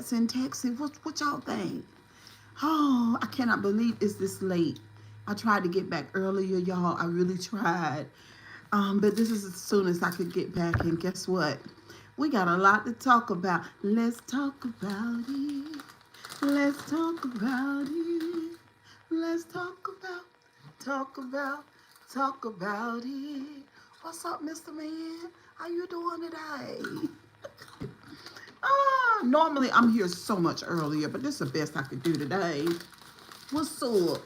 that's in Texas. What y'all think? Oh, I cannot believe it's this late. I tried to get back earlier, y'all. I really tried. But this is as soon as I could get back. And guess what? We got a lot to talk about. Let's talk about it. Let's talk about it. Let's talk about, talk about it. What's up, Mr. Man? How you doing today? Normally I'm here so much earlier, but this is the best I could do today. What's up?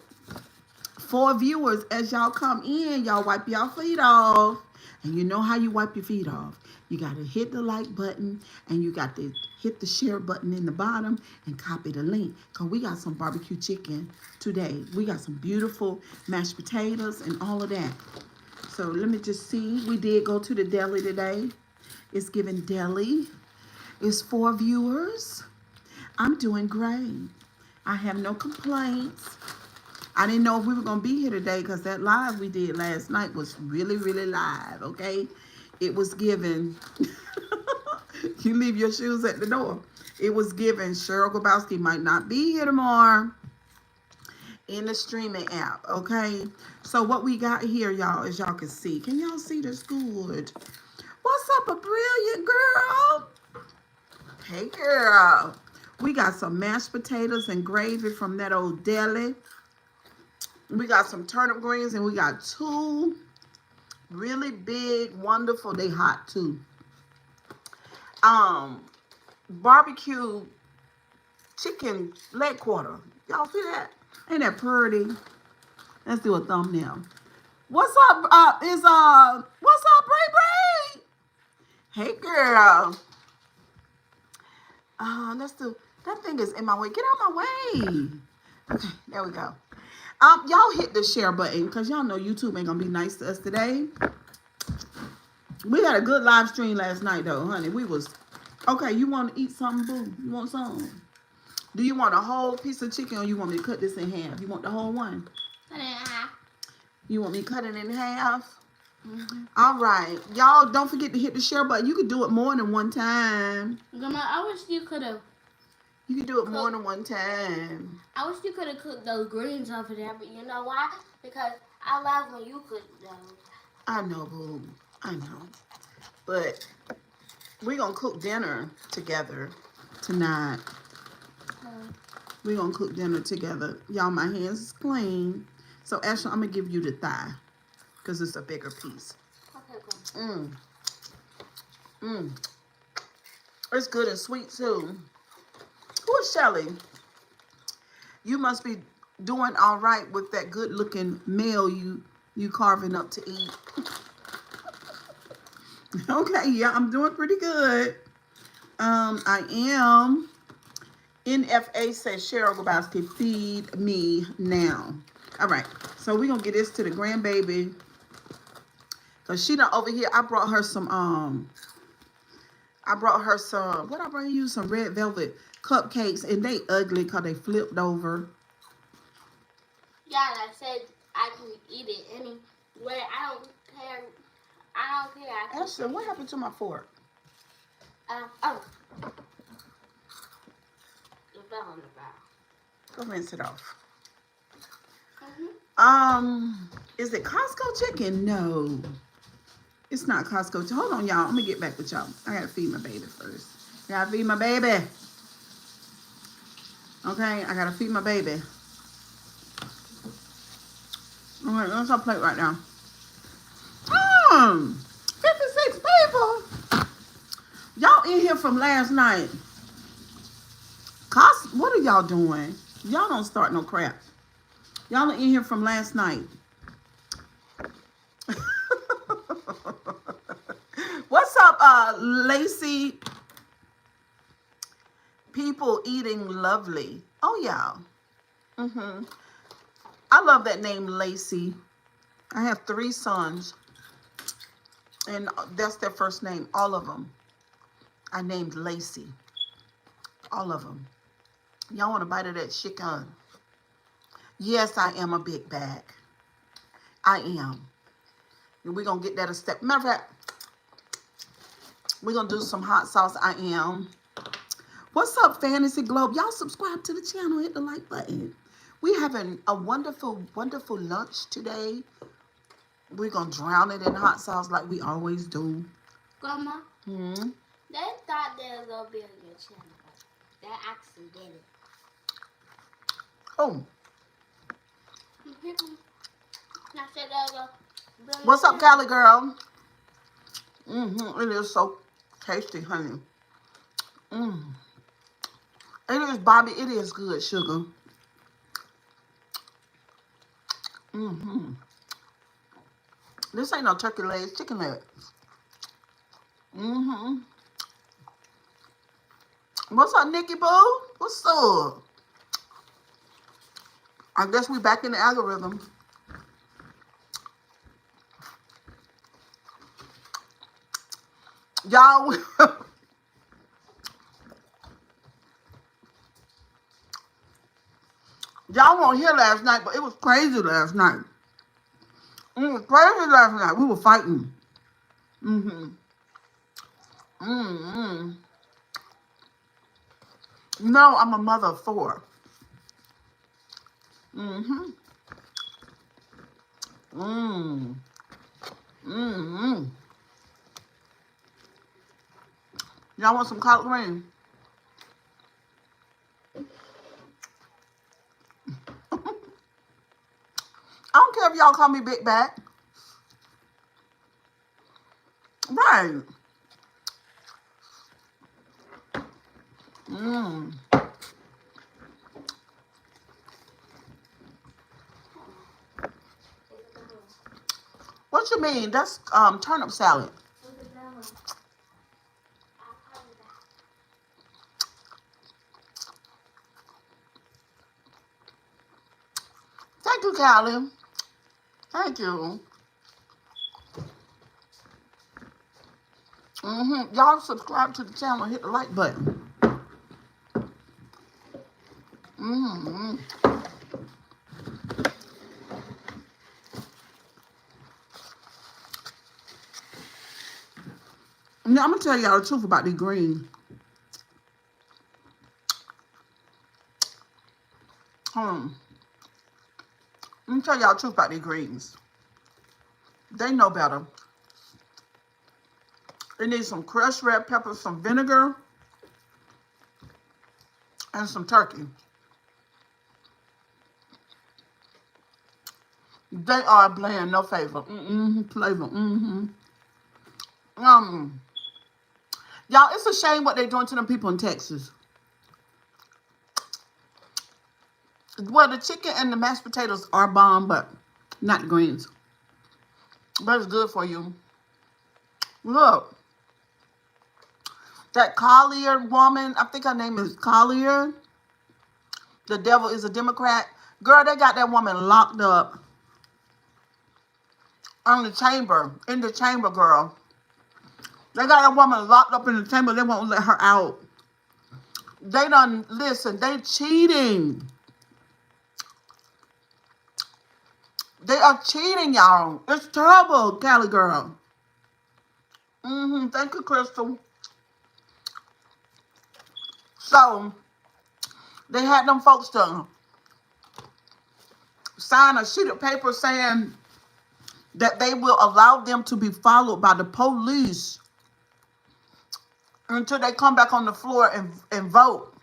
For viewers, as y'all come in, y'all wipe y'all feet off. And you know how you wipe your feet off. You got to hit the like button and you got to hit the share button in the bottom and copy the link. Because we got some barbecue chicken today. We got some beautiful mashed potatoes and all of that. So let me just see. We did go to the deli today. It's giving deli. It's for viewers. I'm doing great. I have no complaints. I didn't know if we were going to be here today because that live we did last night was really, really live, okay? It was given. You leave your shoes at the door. It was given. Cheryl Grabowski might not be here tomorrow in the streaming app, okay? So what we got here, y'all, as y'all can see. Can y'all see this good? What's up, a brilliant girl? Hey, girl. We got some mashed potatoes and gravy from that old deli. We got some turnip greens and we got two really big, wonderful, they hot too. Barbecue chicken leg quarter. Y'all see that? Ain't that pretty? Let's do a thumbnail. What's up? What's up, Bray Bray? Hey, girl. Let's do, that thing is in my way. Get out my way. Okay, there we go. Y'all hit the share button because y'all know YouTube ain't gonna be nice to us today. We had a good live stream last night though, honey. We was okay. You want to eat something, boo? You want some? Do you want a whole piece of chicken or you want me to cut this in half? You want the whole one? Cut it in half. You want me to cut it in half? Mm-hmm. All right, y'all. Don't forget to hit the share button. You could do it more than one time. Grandma, I wish you could have. You can do it more than one time. I wish you could have cooked those greens over there, but you know why? Because I love when you cook those. I know, boo. I know. But we're going to cook dinner together tonight. We're going to cook dinner together. Y'all, my hands is clean. So, Ashley, I'm going to give you the thigh because it's a bigger piece. Okay, good. It's good and sweet, too. Who is Shelly? You must be doing all right with that good-looking meal you carving up to eat. Okay, yeah, I'm doing pretty good. I am. NFA says Cheryl Grabowski, feed me now. All right, so we're gonna get this to the grandbaby. Cause she done over here. I brought her some. What I bring you? Some red velvet cupcakes, and they ugly cause they flipped over. Yeah, I said I can eat it anywhere. I don't care. Ashley, what happened to my fork? Oh. It fell on the ground. Go rinse it off. Mm-hmm. Is it Costco chicken? No. It's not Costco. Hold on, y'all. I'm going to get back with y'all. I got to feed my baby first. I got to feed my baby. Okay, I got to feed my baby. All right, that's our plate right now. 56 people. Y'all in here from last night. What are y'all doing? Y'all don't start no crap. Y'all are in here from last night. What's up, Lacey? People eating lovely. Oh, y'all. I love that name, Lacey. I have 3 sons. And that's their first name. All of them. I named Lacey. All of them. Y'all want a bite of that chicken? Yes, I am a big bag. I am. And we're going to get that a step. Matter of fact, we're going to do some hot sauce. I am. What's up, Fantasy Globe? Y'all subscribe to the channel. Hit the like button. We having a wonderful, wonderful lunch today. We're going to drown it in hot sauce like we always do. Grandma, Hmm. they thought they were going to be on your channel. They actually did it. Oh. I said they were going to be on What's your up, channel. Cali girl? It is so tasty, honey. It is, Bobby. It is good, sugar. This ain't no turkey legs, chicken legs. What's up, Nikki Boo? What's up? I guess we back in the algorithm. Y'all, y'all weren't here last night, but it was crazy last night. It was crazy last night. We were fighting. No, I'm a mother of 4. Mm-hmm. Mm. Mm-hmm. Y'all want some collard green? I don't care if y'all call me Big Back. Right. What you mean? That's turnip salad. Thank you, Callie. Thank you. Y'all subscribe to the channel. Hit the like button. Now, I'm going to tell y'all the truth about these greens. Hold on. Let me tell y'all the truth about these greens. They know better. They need some crushed red pepper, some vinegar, and some turkey. They are bland, no flavor. Flavor. Y'all, it's a shame what they're doing to them people in Texas. Well, the chicken and the mashed potatoes are bomb, but not the greens. But it's good for you. Look. That Collier woman, I think her name is Collier. The devil is a Democrat. Girl, they got that woman locked up in the chamber, girl. They got that woman locked up in the chamber. They won't let her out. Listen, they cheating. They are cheating, y'all. It's terrible, Cali girl. Thank you, Crystal. So, they had them folks to sign a sheet of paper saying that they will allow them to be followed by the police until they come back on the floor and vote.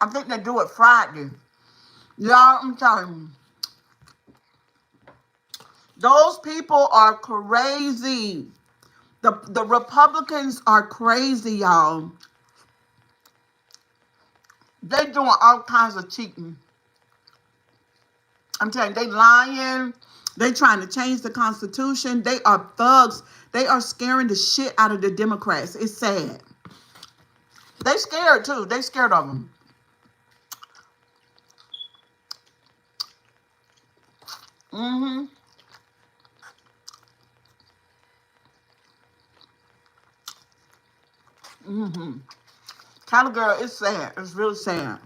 I think they do it Friday. Y'all, I'm telling you. Those people are crazy. The Republicans are crazy, y'all. They doing all kinds of cheating. I'm telling you, they lying. They trying to change the Constitution. They are thugs. They are scaring the shit out of the Democrats. It's sad. They scared too. They scared of them. Kind of girl, it's sad. It's really sad.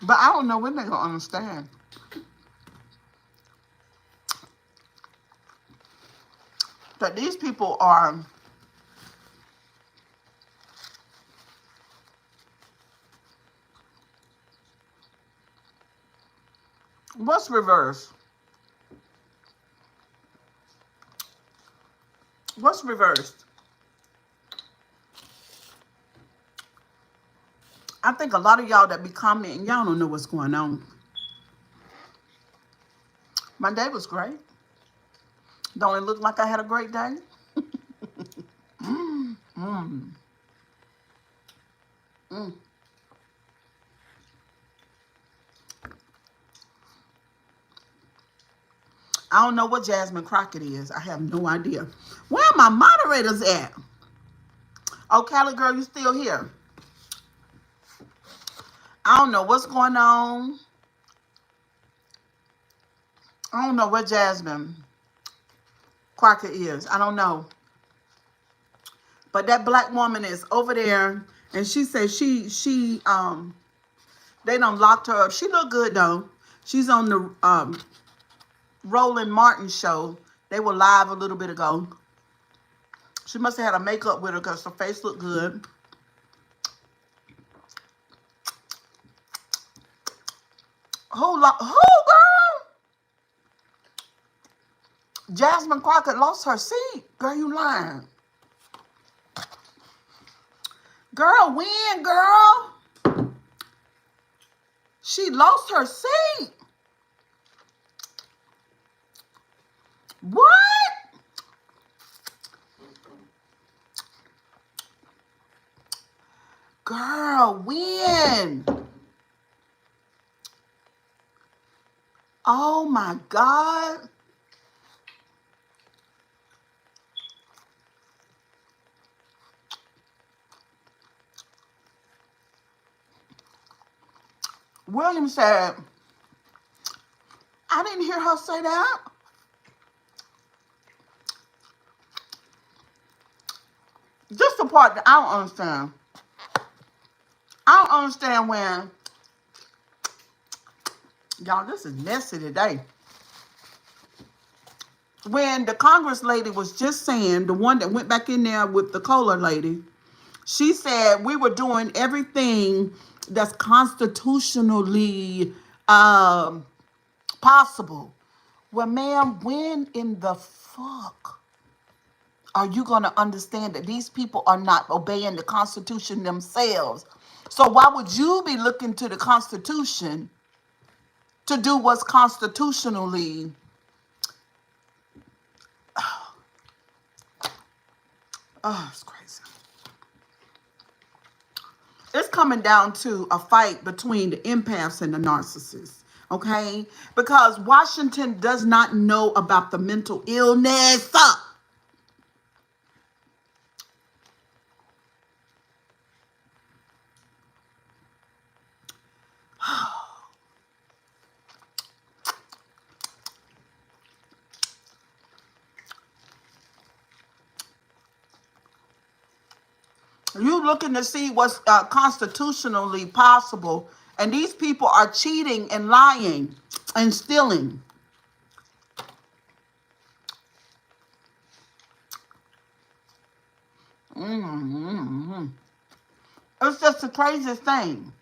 But I don't know when they're gonna understand. That these people are What's reverse? What's reversed? I think a lot of y'all that be commenting, y'all don't know what's going on. My day was great. Don't it look like I had a great day? Mm. Mm. I don't know what Jasmine Crockett is. I have no idea. Where are my moderators at? Oh, Callie girl, you still here? I don't know what's going on. I don't know where Jasmine Crockett is. I don't know. But that black woman is over there, and she says they done locked her up. She look good though. She's on the Roland Martin show. They were live a little bit ago. She must have had a makeup with her because her face looked good. Who, girl? Jasmine Crockett lost her seat. Girl, you lying. Girl, when, girl? She lost her seat. What? Girl, when? Oh my God. William said, I didn't hear her say that. Just the part that I don't understand. I don't understand when, y'all, this is messy today. When the Congress lady was just saying, the one that went back in there with the Kohler lady, she said we were doing everything that's constitutionally possible. Well, ma'am, when in the fuck are you going to understand that these people are not obeying the Constitution themselves? So why would you be looking to the Constitution to do what's constitutionally? Oh, it's crazy. It's coming down to a fight between the empaths and the narcissists, okay? Because Washington does not know about the mental illness. You looking to see what's constitutionally possible, and these people are cheating and lying and stealing. Mm-hmm. It's just the craziest thing.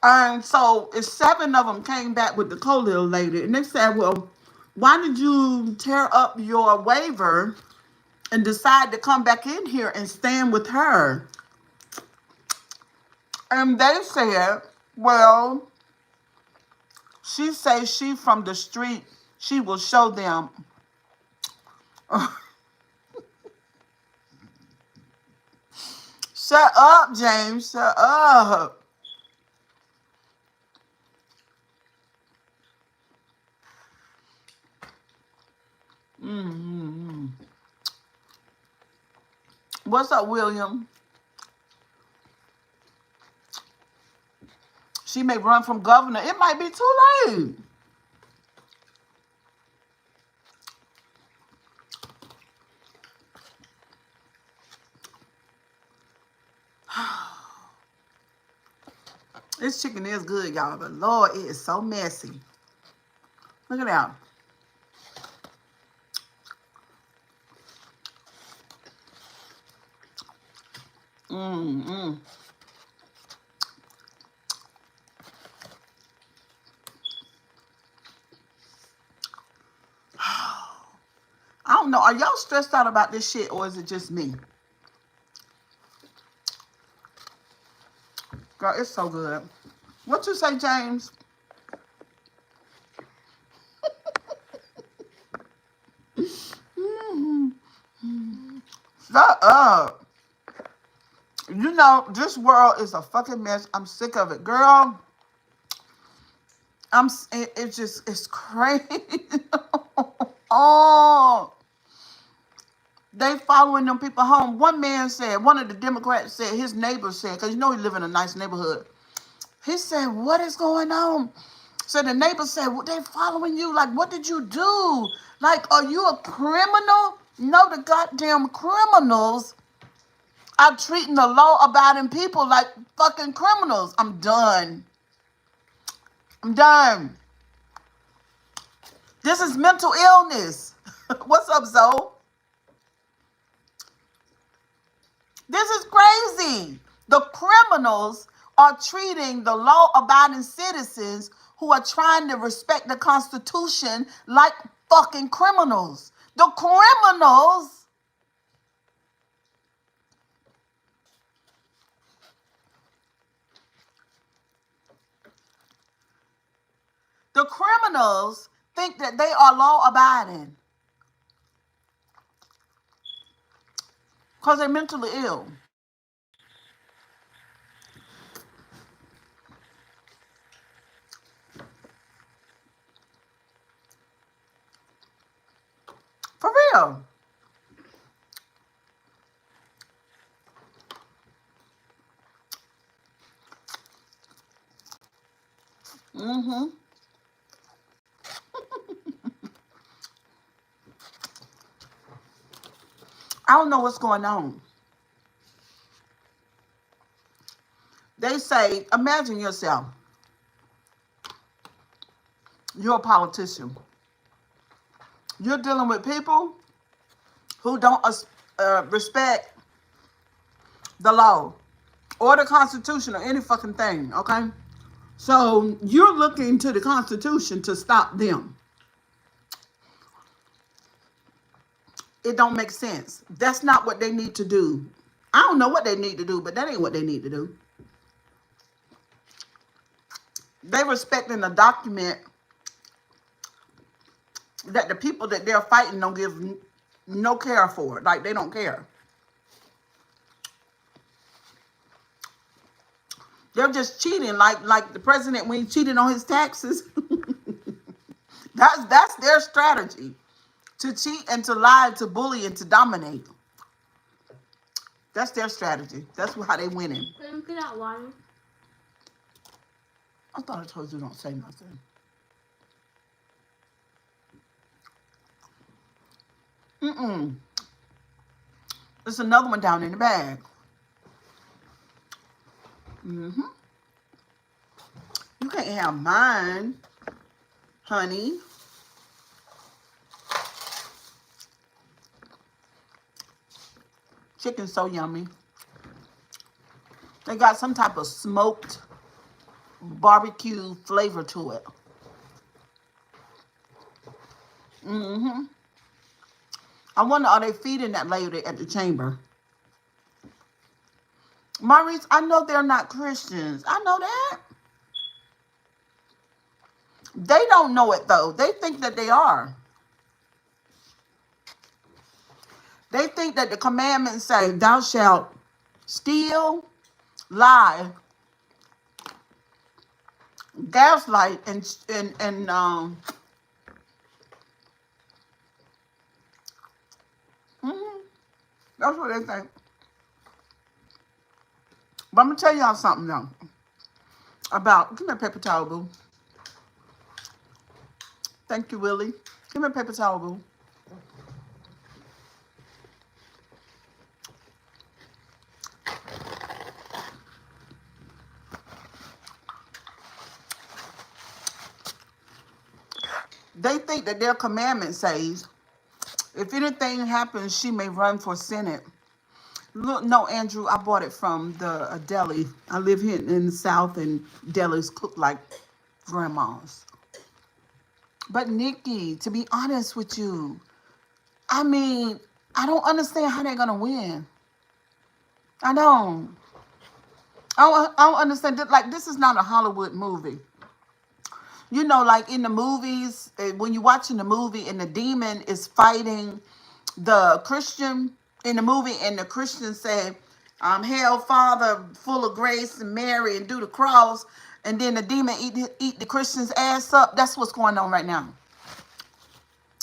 And so, if 7 of them came back with the Colville lady, and they said, "Well, why did you tear up your waiver and decide to come back in here and stand with her?" And they said, "Well, she says she from the street. She will show them." Shut up, James. Shut up. Mm-hmm. What's up, William? She may run from governor. It might be too late. This chicken is good, y'all, but Lord, it is so messy. Look at that. Mm-mm. know, are y'all stressed out about this shit or is it just me? Girl, it's so good. What you say, James? Shut up. You know, this world is a fucking mess. I'm sick of it. Girl, it's crazy. Oh, they following them people home. One of the Democrats said, his neighbor said, because you know he live in a nice neighborhood. He said, what is going on? So the neighbor said, well, they following you. Like, what did you do? Like, are you a criminal? No, the goddamn criminals are treating the law-abiding people like fucking criminals. I'm done. I'm done. This is mental illness. What's up, Zoe? This is crazy. The criminals are treating the law-abiding citizens who are trying to respect the Constitution like fucking criminals. The criminals think that they are law-abiding because they're mentally ill. For real. Mm-hmm. I don't know what's going on. They say, imagine yourself. You're a politician. You're dealing with people who don't respect the law or the Constitution or any fucking thing, okay? So you're looking to the Constitution to stop them. It don't make sense. That's not what they need to do. I don't know what they need to do, but that ain't what they need to do. They respecting a document that the people that they're fighting don't give no care for. Like, they don't care. They're just cheating like the president when he cheated on his taxes. That's their strategy. To cheat and to lie, to bully and to dominate. That's their strategy. That's how they winning. Look at that water. I thought I told you don't say nothing. There's another one down in the bag. You can't have mine, honey. Chicken's so yummy. They got some type of smoked barbecue flavor to it. I wonder, are they feeding that lady at the chamber? Maurice, I know they're not Christians. I know that. They don't know it, though. They think that they are. They think that the commandments say, thou shalt steal, lie, gaslight, and that's what they think. But I'm going to tell y'all something, though. Give me a paper towel, boo. Thank you, Willie. Give me a paper towel, boo. They think that their commandment says, if anything happens, she may run for Senate. Look, no, Andrew, I bought it from the deli. I live here in the South, and delis cook like grandmas. But Nikki, to be honest with you, I mean, I don't understand how they're gonna win. I don't. I don't understand. Like, this is not a Hollywood movie. You know, like in the movies, when you're watching the movie and the demon is fighting the Christian in the movie, and the Christian say, "Hail, Father, full of grace and Mary," and do the cross, and then the demon eat the Christian's ass up. That's what's going on right now.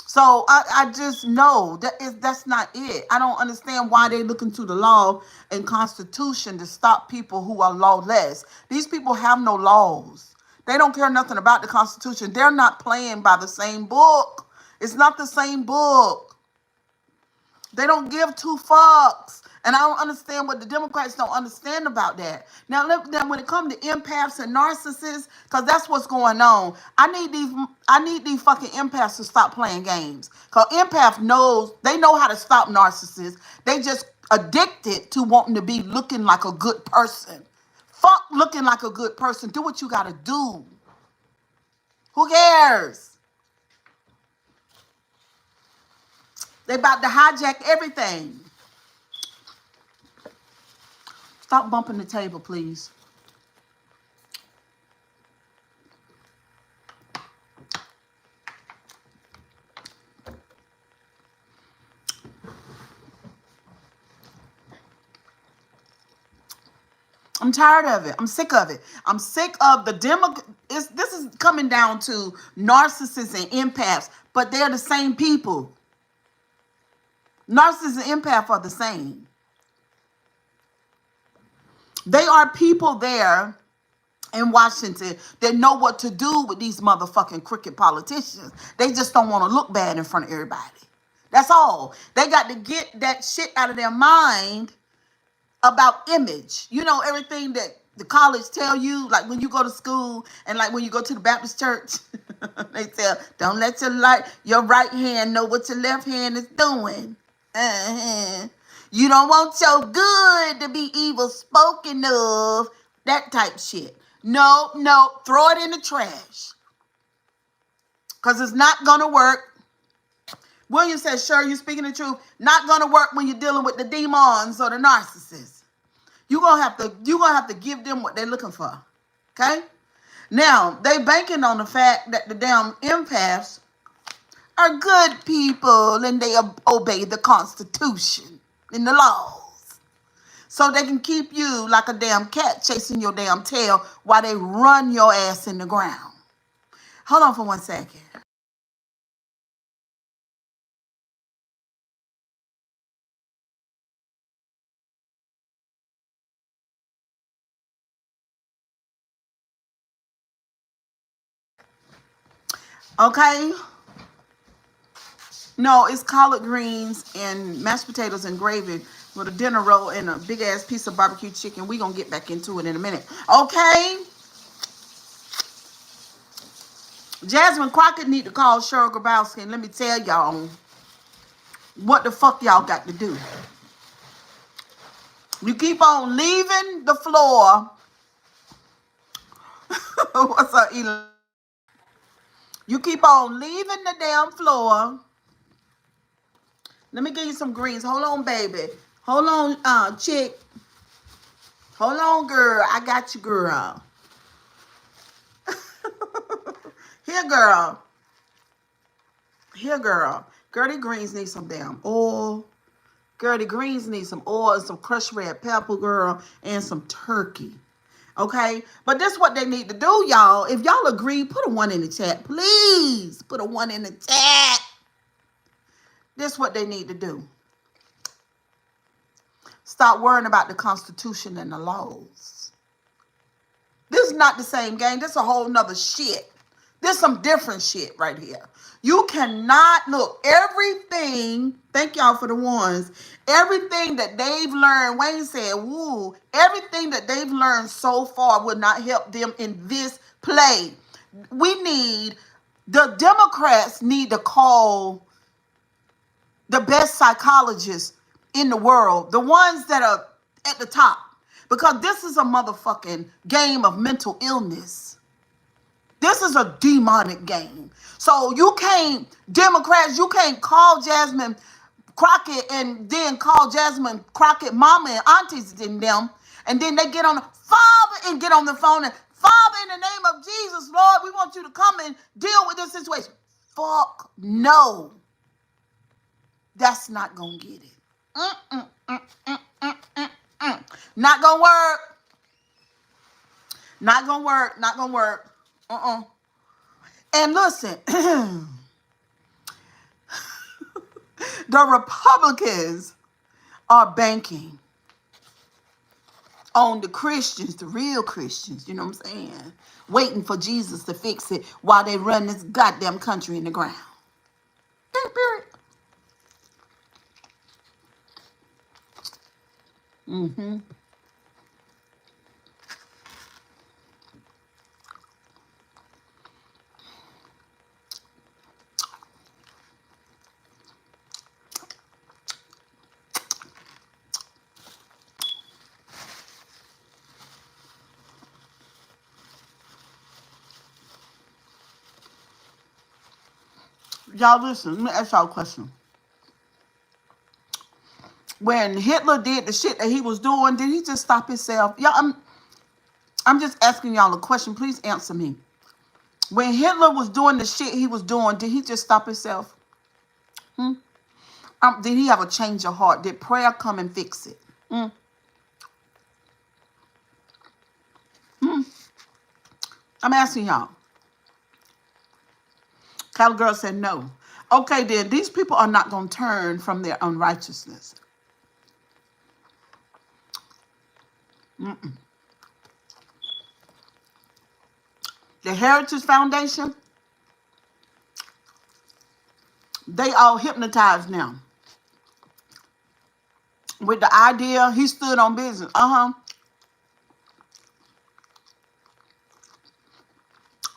So I just know that's not it. I don't understand why they look into the law and constitution to stop people who are lawless. These people have no laws. They don't care nothing about the Constitution. They're not playing by the same book. It's not the same book. They don't give two fucks. And I don't understand what the Democrats don't understand about that. Now, when it comes to empaths and narcissists, because that's what's going on. I need these fucking empaths to stop playing games. Because they know how to stop narcissists. They just addicted to wanting to be looking like a good person. Fuck looking like a good person. Do what you gotta do. Who cares? They about to hijack everything. Stop bumping the table, please. I'm tired of it. I'm sick of it. I'm sick of the This is coming down to narcissists and empaths, but they're the same people. Narcissists and empaths are the same. They are people there in Washington that know what to do with these motherfucking crooked politicians. They just don't want to look bad in front of everybody. That's all. They got to get that shit out of their mind about image. You know, everything that the college tell you, like when you go to school and like when you go to the Baptist church, they tell, don't let your right hand know what your left hand is doing. Uh-huh. You don't want your good to be evil spoken of. That type shit. No, throw it in the trash. Because it's not going to work. William says, sure, you're speaking the truth. Not going to work when you're dealing with the demons or the narcissists. You're gonna have to give them what they're looking for. Okay? Now, they banking on the fact that the damn empaths are good people and they obey the Constitution and the laws. So they can keep you like a damn cat chasing your damn tail while they run your ass in the ground. Hold on for 1 second. Okay? No, it's collard greens and mashed potatoes and gravy with a dinner roll and a big ass piece of barbecue chicken. We're going to get back into it in a minute. Okay? Jasmine Crockett need to call Cheryl Grabowski and let me tell y'all what the fuck y'all got to do. You keep on leaving the floor. What's up, Elon? You keep on leaving the damn floor. Let me give you some greens. Hold on, baby. Hold on, chick. Hold on, girl. I got you, girl. Here, girl. Here, girl. Gertie Greens need some damn oil. Gertie Greens need some oil and some crushed red pepper, girl, and some turkey. Okay? But this is what they need to do, y'all. If y'all agree, put a 1 in the chat. Please put a 1 in the chat. This is what they need to do. Stop worrying about the Constitution and the laws. This is not the same game. This is a whole nother shit. There's some different shit right here. You cannot look everything. Thank y'all for the ones. Everything that they've learned, Wayne said, woo, everything that they've learned so far will not help them in this play. The Democrats need to call the best psychologists in the world, the ones that are at the top, because this is a motherfucking game of mental illness. This is a demonic game. So you can't, Democrats, you can't call Jasmine Crockett and then call Jasmine Crockett mama and aunties in them. And then they get on the Father and get on the phone and Father, in the name of Jesus, Lord, we want you to come and deal with this situation. Fuck no. That's not going to get it. Not going to work. Not going to work. Not going to work. And listen, the Republicans are banking on the Christians, the real Christians, you know what I'm saying? Waiting for Jesus to fix it while they run this goddamn country in the ground. Period. Mm-hmm. Y'all listen, let me ask y'all a question. When Hitler did the shit that he was doing, did he just stop himself? Y'all, I'm just asking y'all a question. Please answer me. When Hitler was doing the shit he was doing, did he just stop himself? Did he have a change of heart? Did prayer come and fix it? I'm asking y'all. Cattle Girl said no. Okay, then these people are not going to turn from their unrighteousness. The Heritage Foundation, they all hypnotized now. With the idea, he stood on business.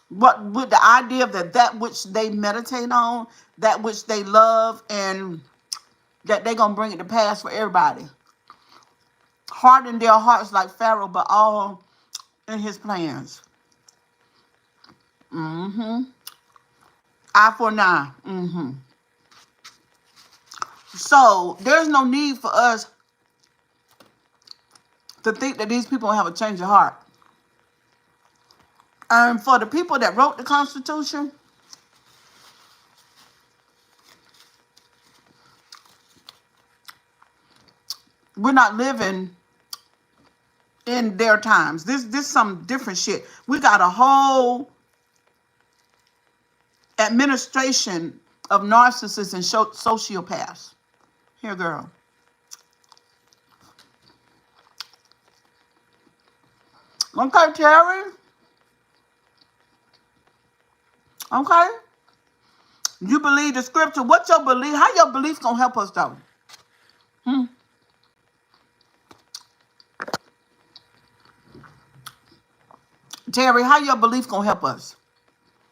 But with the idea that which they meditate on, that which they love, and that they're going to bring it to pass for everybody. Harden their hearts like Pharaoh, but all in his plans. Eye for an eye. So there's no need for us to think that these people have a change of heart. And for the people that wrote the Constitution, we're not living in their times. This some different shit. We got a whole administration of narcissists and sociopaths. Here, girl. Okay, Terry. Okay. You believe the scripture. What's your belief? How your beliefs gonna help us though? Terry, how your belief gonna help us?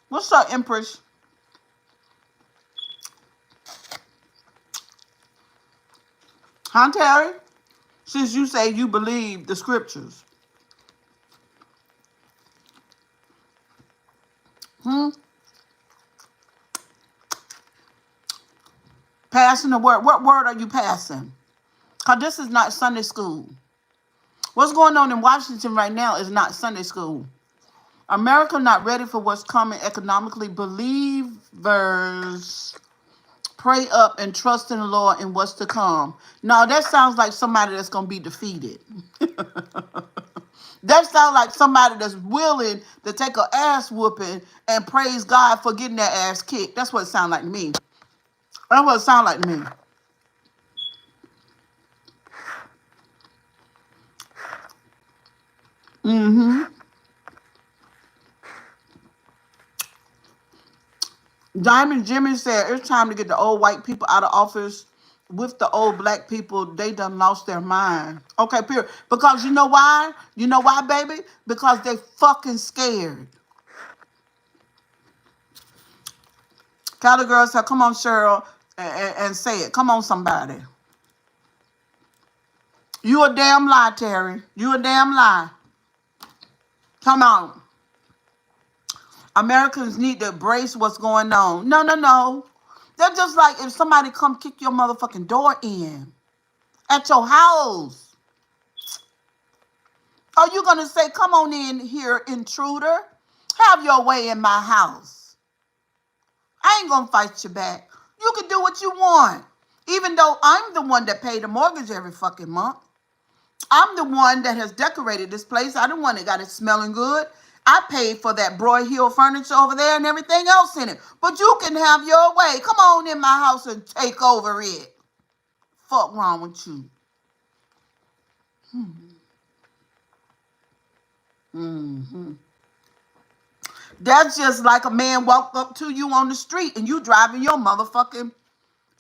What's up, Empress? Huh, Terry? Since you say you believe the scriptures. Passing the word. What word are you passing? Because this is not Sunday school. What's going on in Washington right now is not Sunday school. America not ready for what's coming economically. Believers pray up and trust in the Lord and what's to come. No, that sounds like somebody that's going to be defeated. That sounds like somebody that's willing to take an ass whooping and praise God for getting their ass kicked. That's what it sounds like to me. That's what it sounds like to me. Diamond Jimmy said it's time to get the old white people out of office with the old black people. They done lost their mind. Okay, period. Because you know why? You know why, baby? Because they fucking scared. Cali girl said, come on, Cheryl, and say it. Come on, somebody. You a damn lie, Terry. You a damn lie. Come on. Americans need to embrace what's going on. No, no, no. They're just like if somebody come kick your motherfucking door in at your house. Are you going to say, come on in here, intruder? Have your way in my house. I ain't going to fight you back. You can do what you want. Even though I'm the one that paid the mortgage every fucking month. I'm the one that has decorated this place. I'm the one that got it smelling good. I paid for that Broy Hill furniture over there and everything else in it. But you can have your way. Come on in my house and take over it. Fuck wrong with you? Mm-hmm. That's just like a man walked up to you on the street and you driving your motherfucking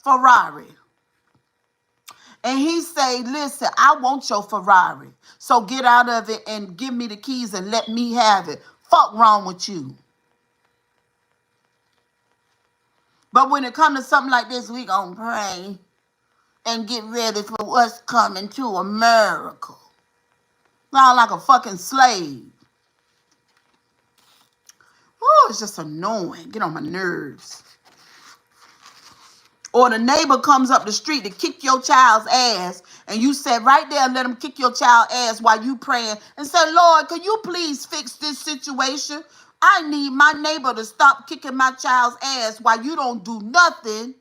Ferrari. And he say, listen, I want your Ferrari. So get out of it and give me the keys and let me have it. Fuck wrong with you? But when it comes to something like this, we gonna pray and get ready for what's coming to America. Sound like a fucking slave. Oh, it's just annoying. Get on my nerves. Or the neighbor comes up the street to kick your child's ass, and you said right there, let him kick your child's ass while you praying, and say, Lord, can you please fix this situation? I need my neighbor to stop kicking my child's ass while you don't do nothing.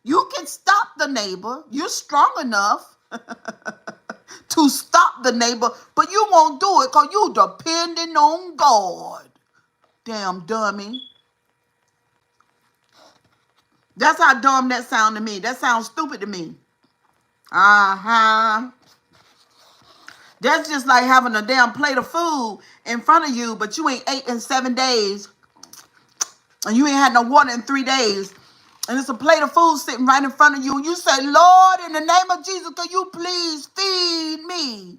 You can stop the neighbor. You're strong enough to stop the neighbor, but you won't do it because you depending on God. Damn dummy. That's how dumb that sound to me. That sounds stupid to me. Uh-huh. That's just like having a damn plate of food in front of you, but you ain't ate in 7 days. And you ain't had no water in 3 days. And it's a plate of food sitting right in front of you. And you say, Lord, in the name of Jesus, can you please feed me?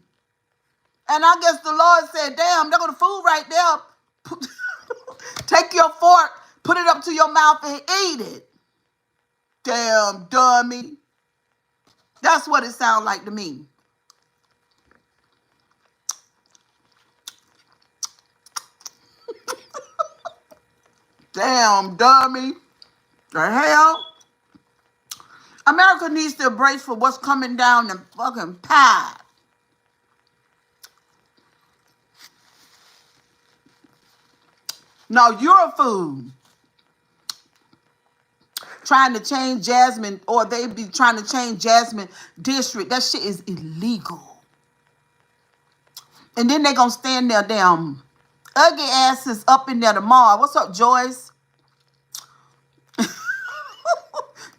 And I guess the Lord said, damn, there go the food right there. Take your fork, put it up to your mouth and eat it. Damn dummy. That's what it sounds like to me. Damn dummy. The hell? America needs to embrace for what's coming down the fucking pipe. No, you're a fool. Trying to change Jasmine, or they be trying to change Jasmine district. That shit is illegal. And then they gonna stand there damn ugly asses up in there tomorrow. What's up, Joyce?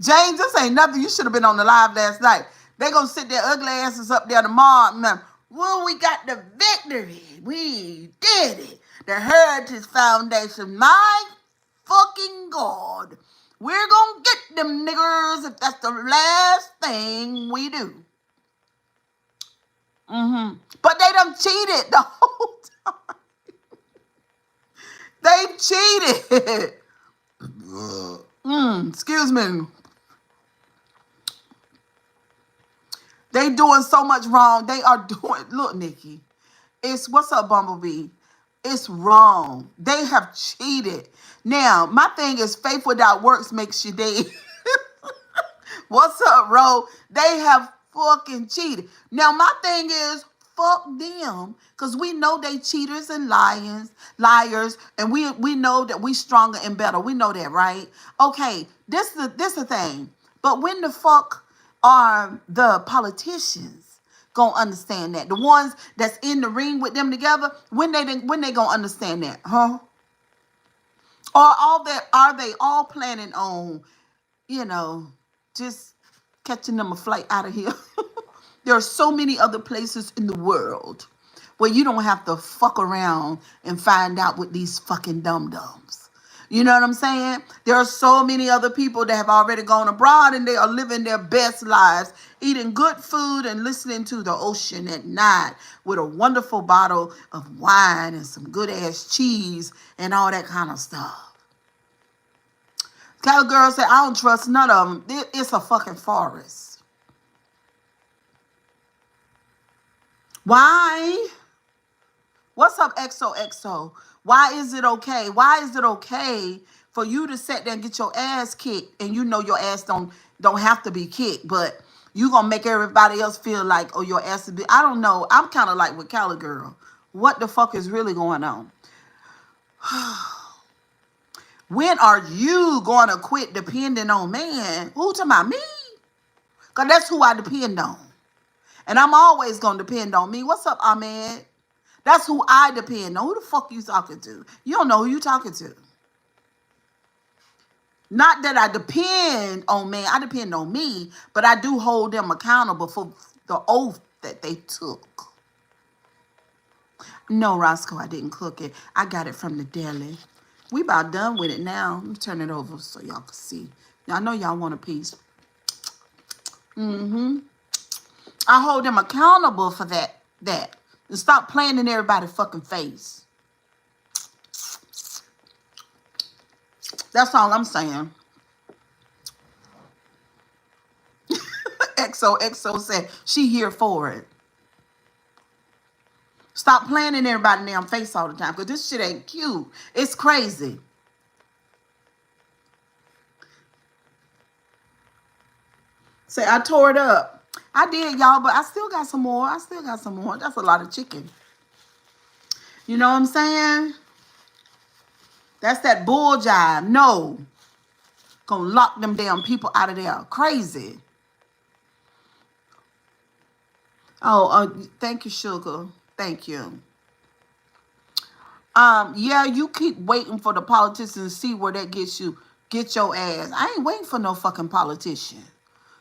James, this ain't nothing. You should have been on the live last night. They gonna sit their ugly asses up there tomorrow. Man, well, we got the victory. We did it. The Heritage Foundation. My fucking God. We're gonna get them niggers if that's the last thing we do. But they done cheated the whole time. They cheated. Excuse me. They doing so much wrong. They are doing, look, Nikki, it's, what's up, Bumblebee? It's wrong. They have cheated. Now, my thing is faith without works makes you dead. What's up, Ro? They have fucking cheated. Now, my thing is, fuck them. Because we know they cheaters and liars. And we know that we stronger and better. We know that, right? Okay, this the thing. But when the fuck are the politicians gonna understand that? The ones that's in the ring with them together, when they gonna understand that, huh? Or are they all planning on, just catching them a flight out of here? There are so many other places in the world where you don't have to fuck around and find out with these fucking dum-dums. You know what I'm saying? There are so many other people that have already gone abroad and they are living their best lives, eating good food and listening to the ocean at night with a wonderful bottle of wine and some good ass cheese and all that kind of stuff. Cattle girl said, I don't trust none of them. It's a fucking forest. Why? What's up, XOXO? Why is it okay? Why is it okay for you to sit there and get your ass kicked, and you know your ass don't have to be kicked, but you gonna make everybody else feel like, oh, your ass is be. I don't know. I'm kind of like with Cali girl. What the fuck is really going on? When are you gonna quit depending on man? Who talking about me? Cause that's who I depend on. And I'm always gonna depend on me. What's up, Ahmed? That's who I depend on. Who the fuck you talking to? You don't know who you talking to. Not that I depend on man, I depend on me, but I do hold them accountable for the oath that they took. No, Roscoe, I didn't cook it. I got it from the deli. We about done with it now. Let me turn it over so y'all can see. Y'all know y'all want a piece. I hold them accountable for that. And stop playing in everybody's fucking face. That's all I'm saying. XOXO said she here for it. Stop playing in everybody's damn face all the time, because this shit ain't cute. It's crazy. Say, I tore it up. I did, y'all, but I still got some more. That's a lot of chicken. You know what I'm saying? That's that bull jive. No. Gonna lock them damn people out of there. Crazy. Oh, thank you, sugar. Thank you. Yeah, you keep waiting for the politicians to see where that gets you. Get your ass. I ain't waiting for no fucking politician.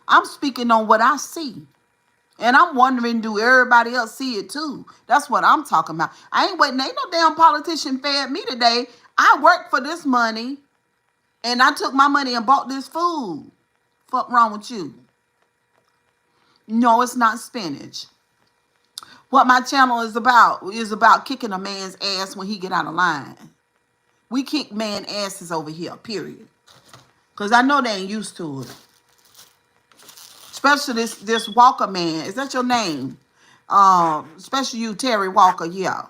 I'm speaking on what I see. And I'm wondering, do everybody else see it too? That's what I'm talking about. I ain't waiting. Ain't no damn politician fed me today. I worked for this money. And I took my money and bought this food. Fuck wrong with you? No, it's not spinach. What my channel is about kicking a man's ass when he get out of line. We kick man asses over here, period. Because I know they ain't used to it. Especially this Walker man. Is that your name? Especially you, Terry Walker, yeah.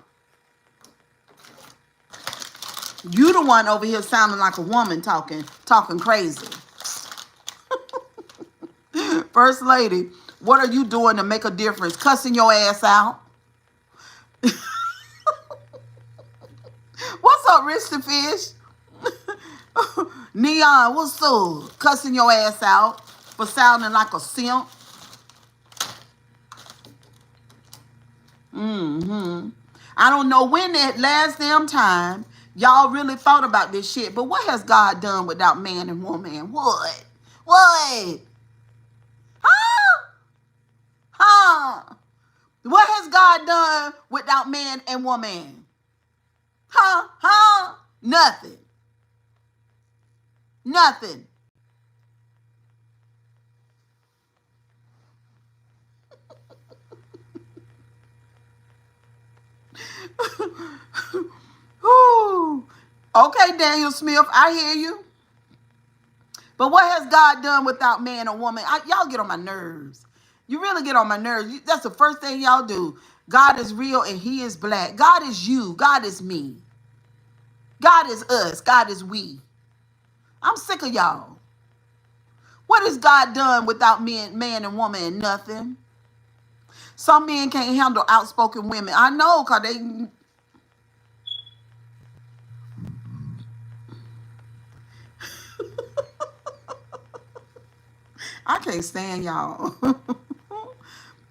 You the one over here sounding like a woman talking crazy. First lady, what are you doing to make a difference? Cussing your ass out? What's up, Rich the Fish? Neon, what's up? Cussing your ass out for sounding like a simp? I don't know when that last damn time y'all really thought about this shit, but what has God done without man and woman? What? What? Huh? Huh? What has God done without man and woman? Huh? Huh? Nothing. Nothing. Okay, Daniel Smith, I hear you. But what has God done without man or woman? Y'all get on my nerves. You really get on my nerves. That's the first thing y'all do. God is real and he is black. God is you. God is me. God is us. God is we. I'm sick of y'all. What has God done without man and woman? Nothing. Some men can't handle outspoken women. I know, because they... I can't stand y'all.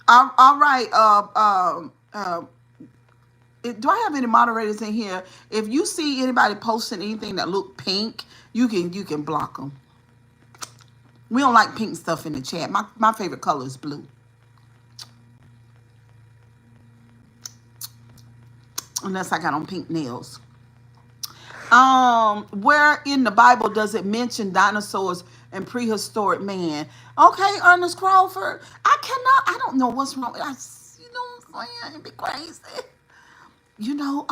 All right. Do I have any moderators in here? If you see anybody posting anything that look pink, you can block them. We don't like pink stuff in the chat. My favorite color is blue. Unless I got on pink nails. Where in the Bible does it mention dinosaurs and prehistoric man? Okay, Ernest Crawford. I don't know what's wrong. You know what I'm saying? It'd be crazy. You know,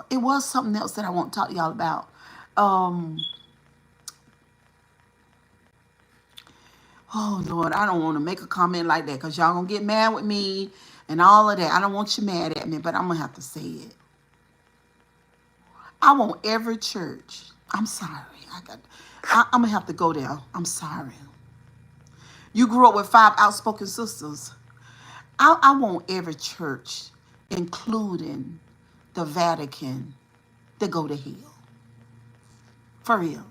it was something else that I want to talk to y'all about. Oh, Lord, I don't want to make a comment like that because y'all going to get mad with me and all of that. I don't want you mad at me, but I'm going to have to say it. I want every church. I'm sorry. I'm going to have to go there. I'm sorry. You grew up with 5 outspoken sisters. I want every church, including the Vatican, to go to hell. For real.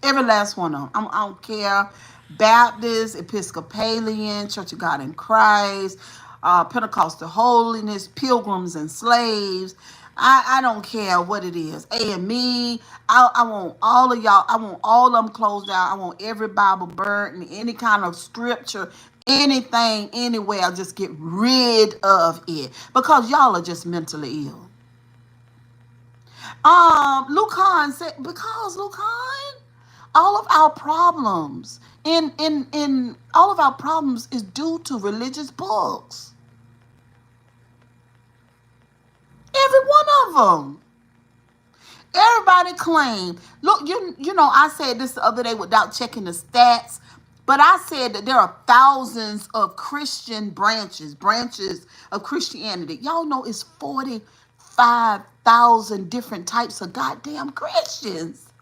Every last one of them. I don't care. Baptist, Episcopalian, Church of God in Christ, Pentecostal Holiness, Pilgrims and Slaves. I don't care what it is. AME. I want all of y'all. I want all of them closed out. I want every Bible burnt and any kind of scripture, anything, anywhere. Just get rid of it because y'all are just mentally ill. Lucan said because Lucan, all of our problems in all of our problems is due to religious books. Every one of them. Everybody claim. Look, you know, I said this the other day without checking the stats, but I said that there are thousands of Christian branches of Christianity. Y'all know it's 45,000 different types of goddamn Christians.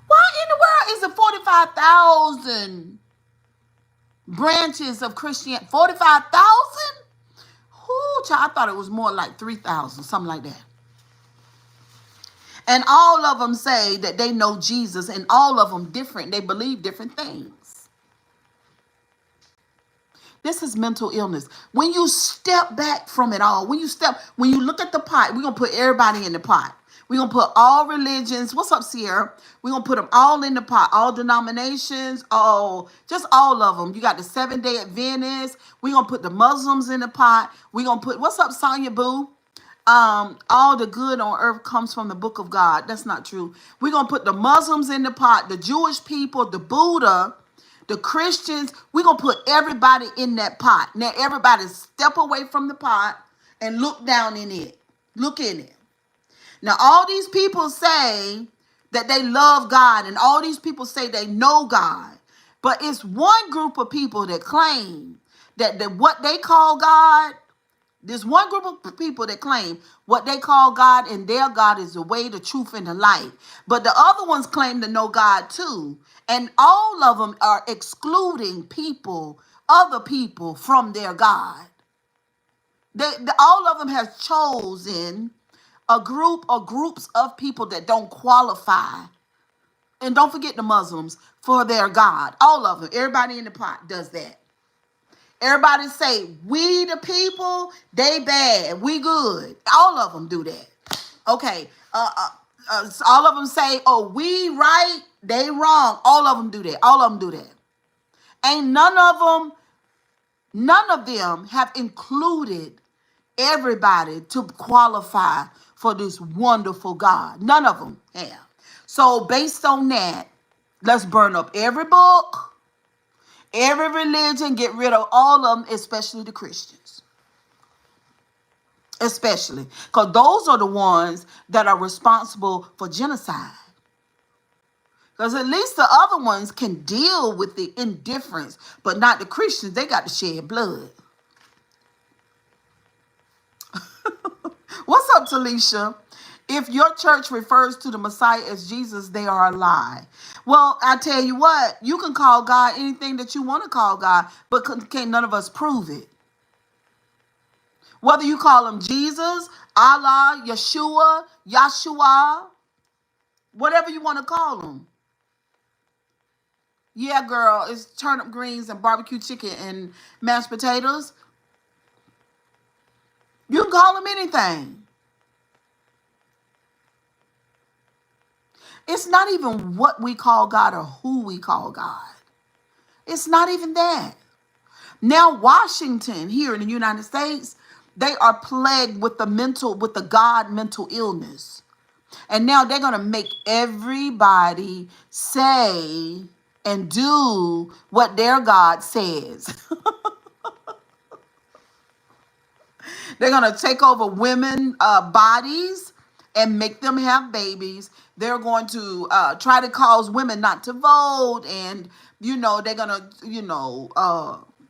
Why in the world is it 45,000 branches of Christianity? 45,000? Ooh, child, I thought it was more like 3,000, something like that. And all of them say that they know Jesus, and all of them different. They believe different things. This is mental illness. When you step back from it all, when you look at the pot, we're going to put everybody in the pot. We're going to put all religions. What's up, Sierra? We're going to put them all in the pot. All denominations, just all of them. You got the 7-Day Adventists. We're going to put the Muslims in the pot. We're going to put, what's up, Sonia Boo? All the good on earth comes from the book of God. That's not true. We're going to put the Muslims in the pot, the Jewish people, the Buddha, the Christians. We're going to put everybody in that pot. Now, everybody step away from the pot and look down in it. Look in it. Now, all these people say that they love God, and all these people say they know God. But it's one group of people that claim that what they call God, there's one group of people that claim what they call God, and their God is the way, the truth, and the light. But the other ones claim to know God too. And all of them are excluding other people from their God. All of them have chosen a group or groups of people that don't qualify. And don't forget the Muslims for their God. All of them. Everybody in the pot does that. Everybody say, we the people, they bad, we good. All of them do that. Okay. All of them say, oh, we right, they wrong. All of them do that. All of them do that. Ain't none of them have included everybody to qualify for this wonderful God. None of them have. So based on that, let's burn up every book, every religion, get rid of all of them, especially the Christians. Especially. Because those are the ones that are responsible for genocide. Because at least the other ones can deal with the indifference, but not the Christians. They got to shed blood. What's up, Talisha? If your church refers to the Messiah as Jesus, they are a lie. Well, I tell you what, you can call God anything that you want to call God, but can't none of us prove it. Whether you call him Jesus, Allah, Yeshua, whatever you want to call him. Yeah, girl, it's turnip greens and barbecue chicken and mashed potatoes. You can call him anything. It's not even what we call God or who we call God. It's not even that. Now, Washington, here in the United States, they are plagued with the God mental illness. And now they're going to make everybody say and do what their God says. They're going to take over women's bodies and make them have babies. They're going to try to cause women not to vote. And, they're going to,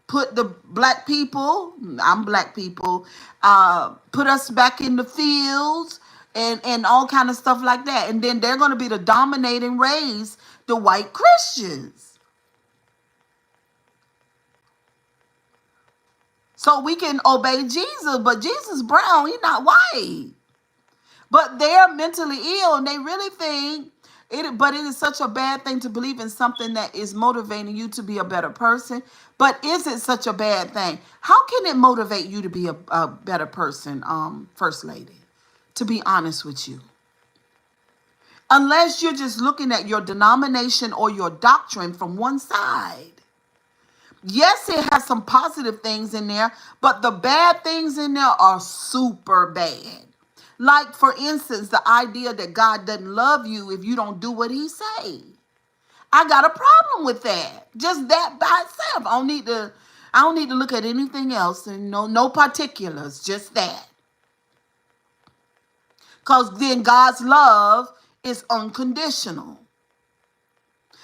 put the black people, I'm black people, put us back in the fields and all kind of stuff like that. And then they're going to be the dominating race, the white Christians. So we can obey Jesus, but Jesus brown, he's not white. But they're mentally ill and they really think but it is such a bad thing to believe in something that is motivating you to be a better person. But is it such a bad thing? How can it motivate you to be a better person, First Lady? To be honest with you. Unless you're just looking at your denomination or your doctrine from one side. Yes, it has some positive things in there, but the bad things in there are super bad. Like, for instance, the idea that God doesn't love you if you don't do what he say. I got a problem with that. Just that by itself. I don't need to look at anything else and no particulars, just that. Because then God's love is unconditional.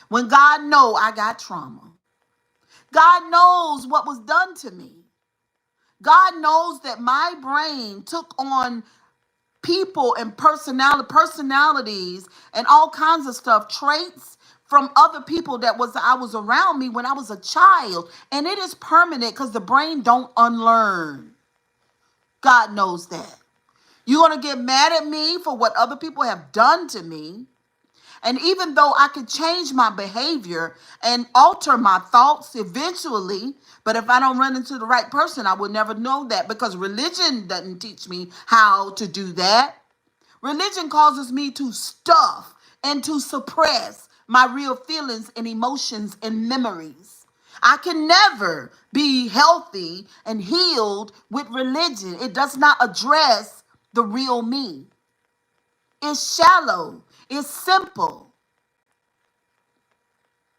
When God knows I got trauma. God knows what was done to me. God knows that my brain took on people and personalities and all kinds of stuff, traits from other people that I was around me when I was a child. And it is permanent because the brain don't unlearn. God knows that. You're going to get mad at me for what other people have done to me. And even though I could change my behavior and alter my thoughts eventually, but if I don't run into the right person, I will never know that because religion doesn't teach me how to do that. Religion causes me to stuff and to suppress my real feelings and emotions and memories. I can never be healthy and healed with religion. It does not address the real me. It's shallow. It's simple.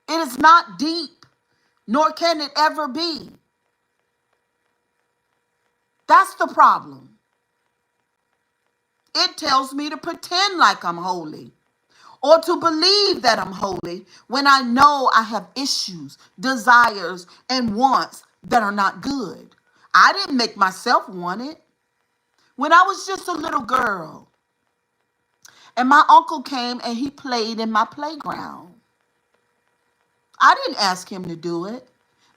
It is not deep, nor can it ever be. That's the problem. It tells me to pretend like I'm holy or to believe that I'm holy when I know I have issues, desires, and wants that are not good. I didn't make myself want it. When I was just a little girl, and my uncle came and he played in my playground. I didn't ask him to do it.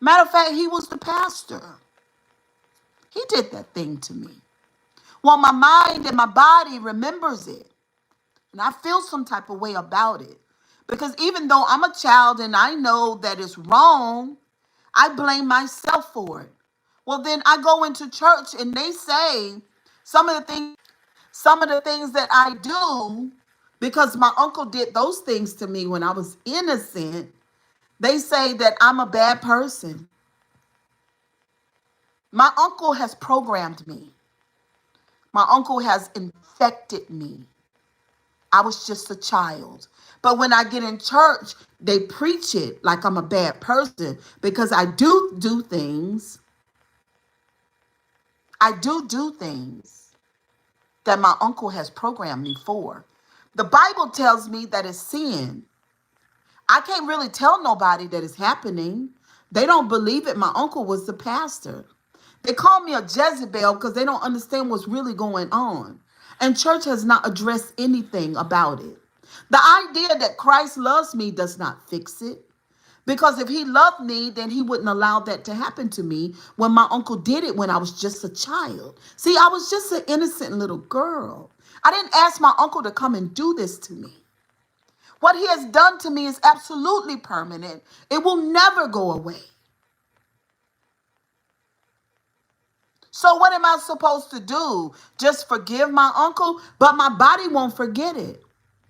Matter of fact, he was the pastor. He did that thing to me. Well, my mind and my body remembers it. And I feel some type of way about it. Because even though I'm a child and I know that it's wrong, I blame myself for it. Well, then I go into church and they say some of the things that I do, because my uncle did those things to me when I was innocent, they say that I'm a bad person. My uncle has programmed me. My uncle has infected me. I was just a child. But when I get in church, they preach it like I'm a bad person because I do things. I do things that my uncle has programmed me for. The Bible tells me that it's sin. I can't really tell nobody that it's happening. They don't believe it. My uncle was the pastor. They call me a Jezebel because they don't understand what's really going on. And church has not addressed anything about it. The idea that Christ loves me does not fix it. Because if he loved me, then he wouldn't allow that to happen to me when my uncle did it when I was just a child. See, I was just an innocent little girl. I didn't ask my uncle to come and do this to me. What he has done to me is absolutely permanent. It will never go away. So what am I supposed to do? Just forgive my uncle? But my body won't forget it.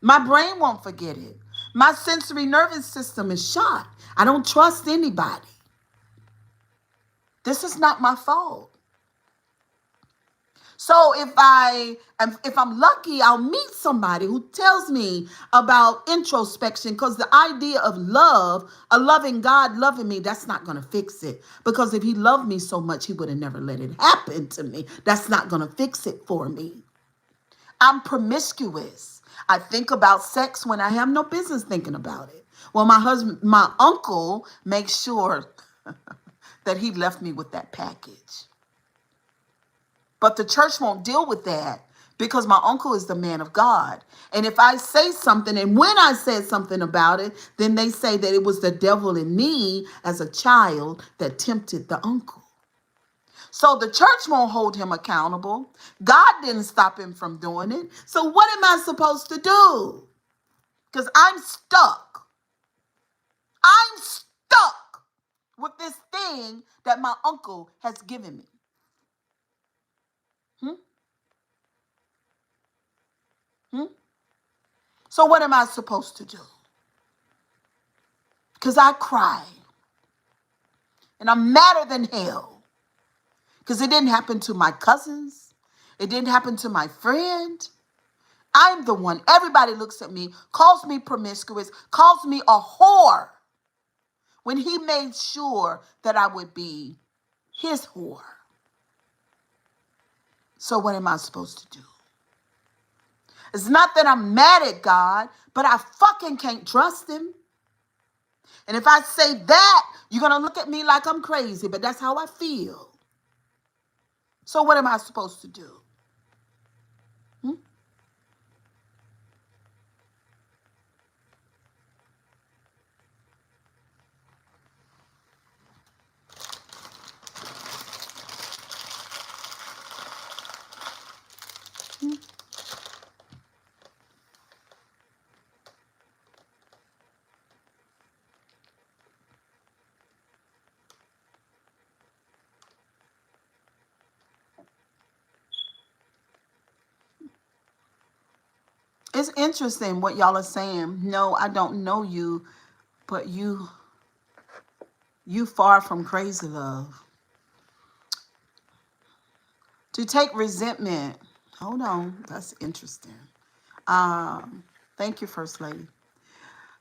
My brain won't forget it. My sensory nervous system is shot. I don't trust anybody. This is not my fault. So if I'm lucky, I'll meet somebody who tells me about introspection, because the idea of love, a loving God loving me, that's not going to fix it. Because if he loved me so much, he would have never let it happen to me. That's not going to fix it for me. I'm promiscuous. I think about sex when I have no business thinking about it. Well, my uncle makes sure that he left me with that package. But the church won't deal with that because my uncle is the man of God. And if I say something, and when I said something about it, then they say that it was the devil in me as a child that tempted the uncle. So the church won't hold him accountable. God didn't stop him from doing it. So what am I supposed to do? Because I'm stuck. I'm stuck with this thing that my uncle has given me. Hmm? Hmm? So what am I supposed to do? Because I cry. And I'm madder than hell. Because it didn't happen to my cousins. It didn't happen to my friend. I'm the one. Everybody looks at me, calls me promiscuous, calls me a whore, when he made sure that I would be his whore. So what am I supposed to do? It's not that I'm mad at God, but I fucking can't trust him. And if I say that, you're going to look at me like I'm crazy, but that's how I feel. So what am I supposed to do? Hmm? Hmm? It's interesting what y'all are saying. No, I don't know you, but you far from crazy, love. To take resentment. Hold on, that's interesting. Thank you, First Lady.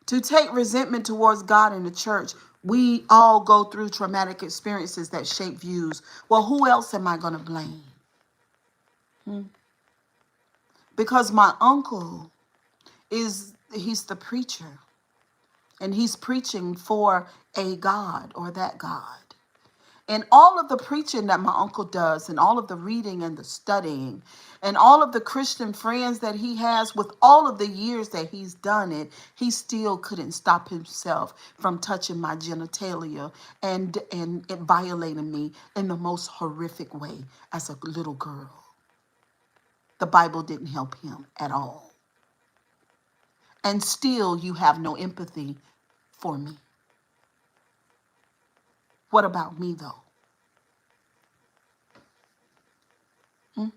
To take resentment towards God and the church. We all go through traumatic experiences that shape views. Well, who else am I going to blame? Because my uncle he's the preacher. And he's preaching for a God or that God. And all of the preaching that my uncle does, and all of the reading and the studying, and all of the Christian friends that he has, with all of the years that he's done it, he still couldn't stop himself from touching my genitalia and it violating me in the most horrific way as a little girl. The Bible didn't help him at all. And still you have no empathy for me. What about me, though? Hmm?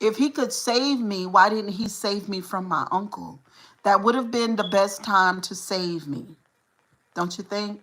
If he could save me, why didn't he save me from my uncle? That would have been the best time to save me. Don't you think?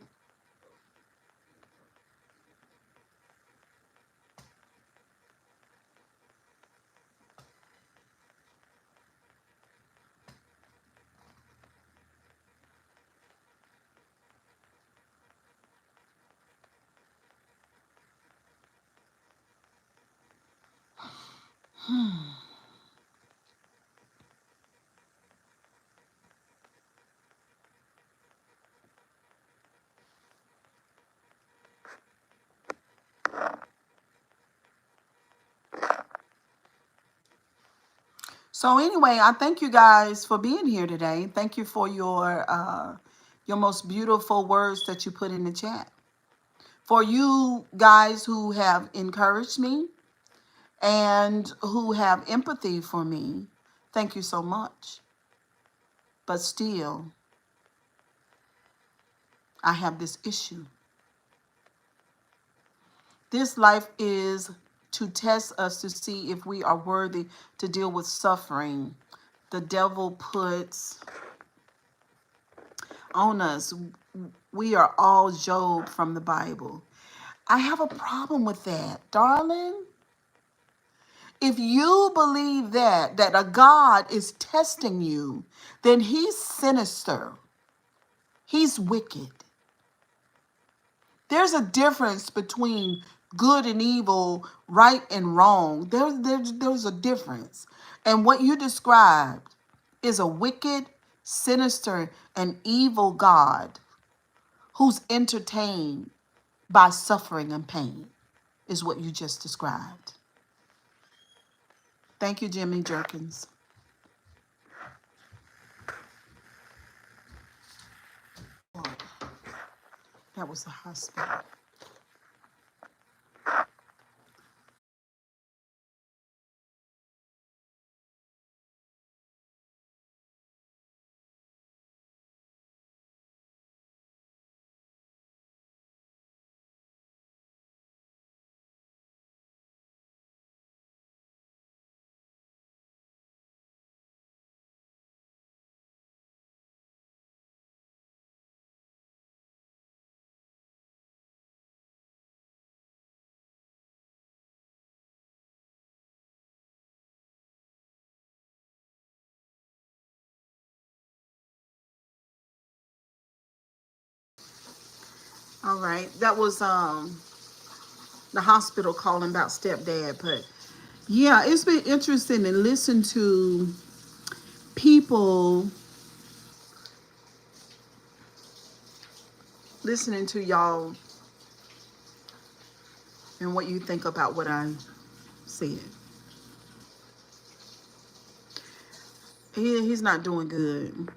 So anyway, I thank you guys for being here today. Thank you for your most beautiful words that you put in the chat. For you guys who have encouraged me and who have empathy for me, thank you so much. But still, I have this issue. This life is to test us to see if we are worthy to deal with suffering. The devil puts on us. We are all Job from the Bible. I have a problem with that, darling. If you believe that a God is testing you, then he's sinister. He's wicked. There's a difference between good and evil, right and wrong. There's a difference. And what you described is a wicked, sinister, and evil God who's entertained by suffering and pain, is what you just described. Thank you, Jimmy Jerkins. That was the hospital. All right. That was the hospital calling about stepdad. But yeah, it's been interesting to listen to people, listening to y'all and what you think about what I said. He's not doing good.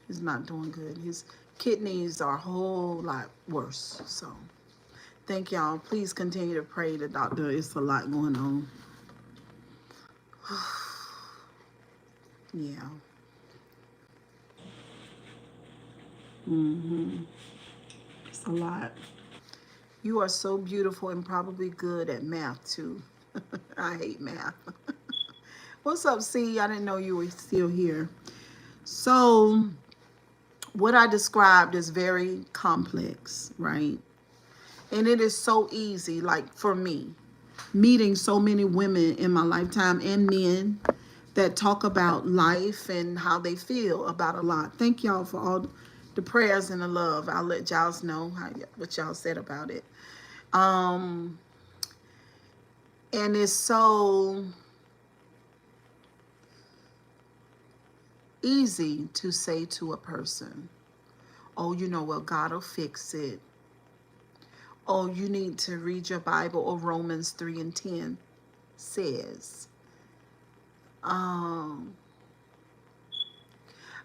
He's not doing good. His kidneys are a whole lot worse. So thank y'all. Please continue to pray. The doctor, it's a lot going on. Yeah. It's a lot. You are so beautiful and probably good at math too. I hate math. What's up, C? I didn't know you were still here. So what I described is very complex, right? And it is so easy, like for me, meeting so many women in my lifetime and men that talk about life and how they feel about a lot. Thank y'all for all the prayers and the love. I'll let Giles know what y'all said about it. And it's so easy to say to a person, oh, you know, well, God will fix it. Oh, you need to read your Bible, or Romans 3:10 says.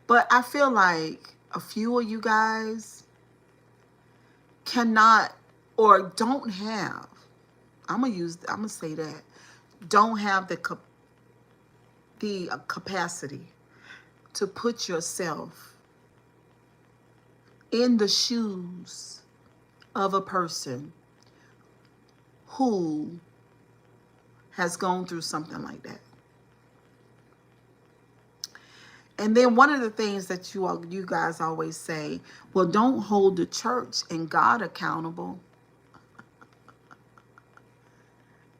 But I feel like a few of you guys cannot or don't have, I'm gonna say that, don't have the capacity to put yourself in the shoes of a person who has gone through something like that. And then one of the things that you guys always say, well, don't hold the church and God accountable.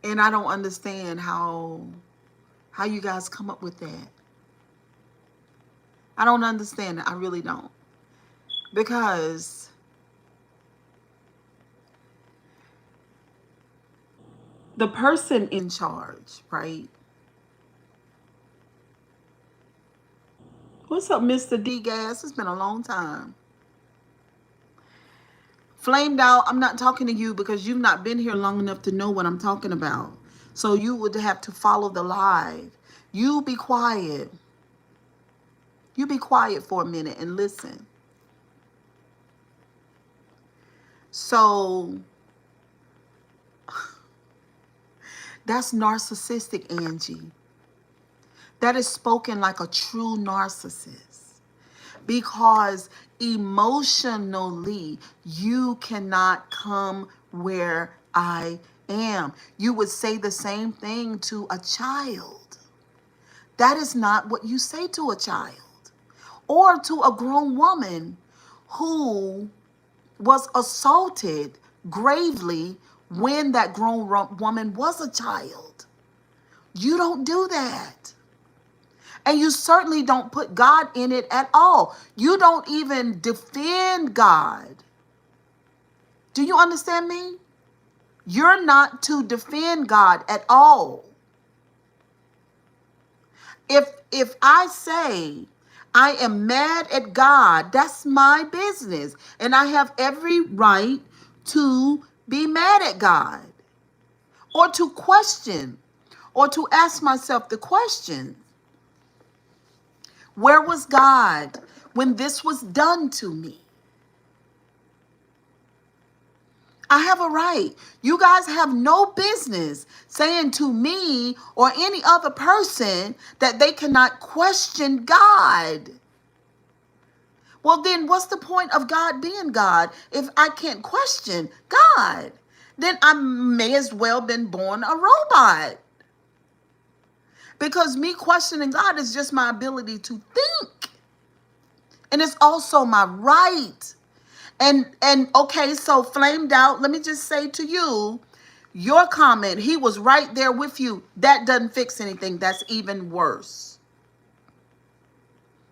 And I don't understand how you guys come up with that. I don't understand it. I really don't. Because the person in charge, right? What's up, Mr. D Gas? It's been a long time. Flamed out, I'm not talking to you because you've not been here long enough to know what I'm talking about. So you would have to follow the live. You be quiet. You be quiet for a minute and listen. So that's narcissistic, Angie. That is spoken like a true narcissist. Because emotionally, you cannot come where I am. You would say the same thing to a child. That is not what you say to a child or to a grown woman who was assaulted gravely when that grown woman was a child. You don't do that. And you certainly don't put God in it at all. You don't even defend God Do you understand me? You're not to defend God at all. If I say I am mad at God, that's my business. And I have every right to be mad at God, or to question, or to ask myself the question, where was God when this was done to me? I have a right. You guys have no business saying to me or any other person that they cannot question God. Well, then what's the point of God being God if I can't question God? Then I may as well been born a robot. Because me questioning God is just my ability to think. And it's also my right. And okay, so flamed out, let me just say to you, your comment, he was right there with you, that doesn't fix anything. That's even worse.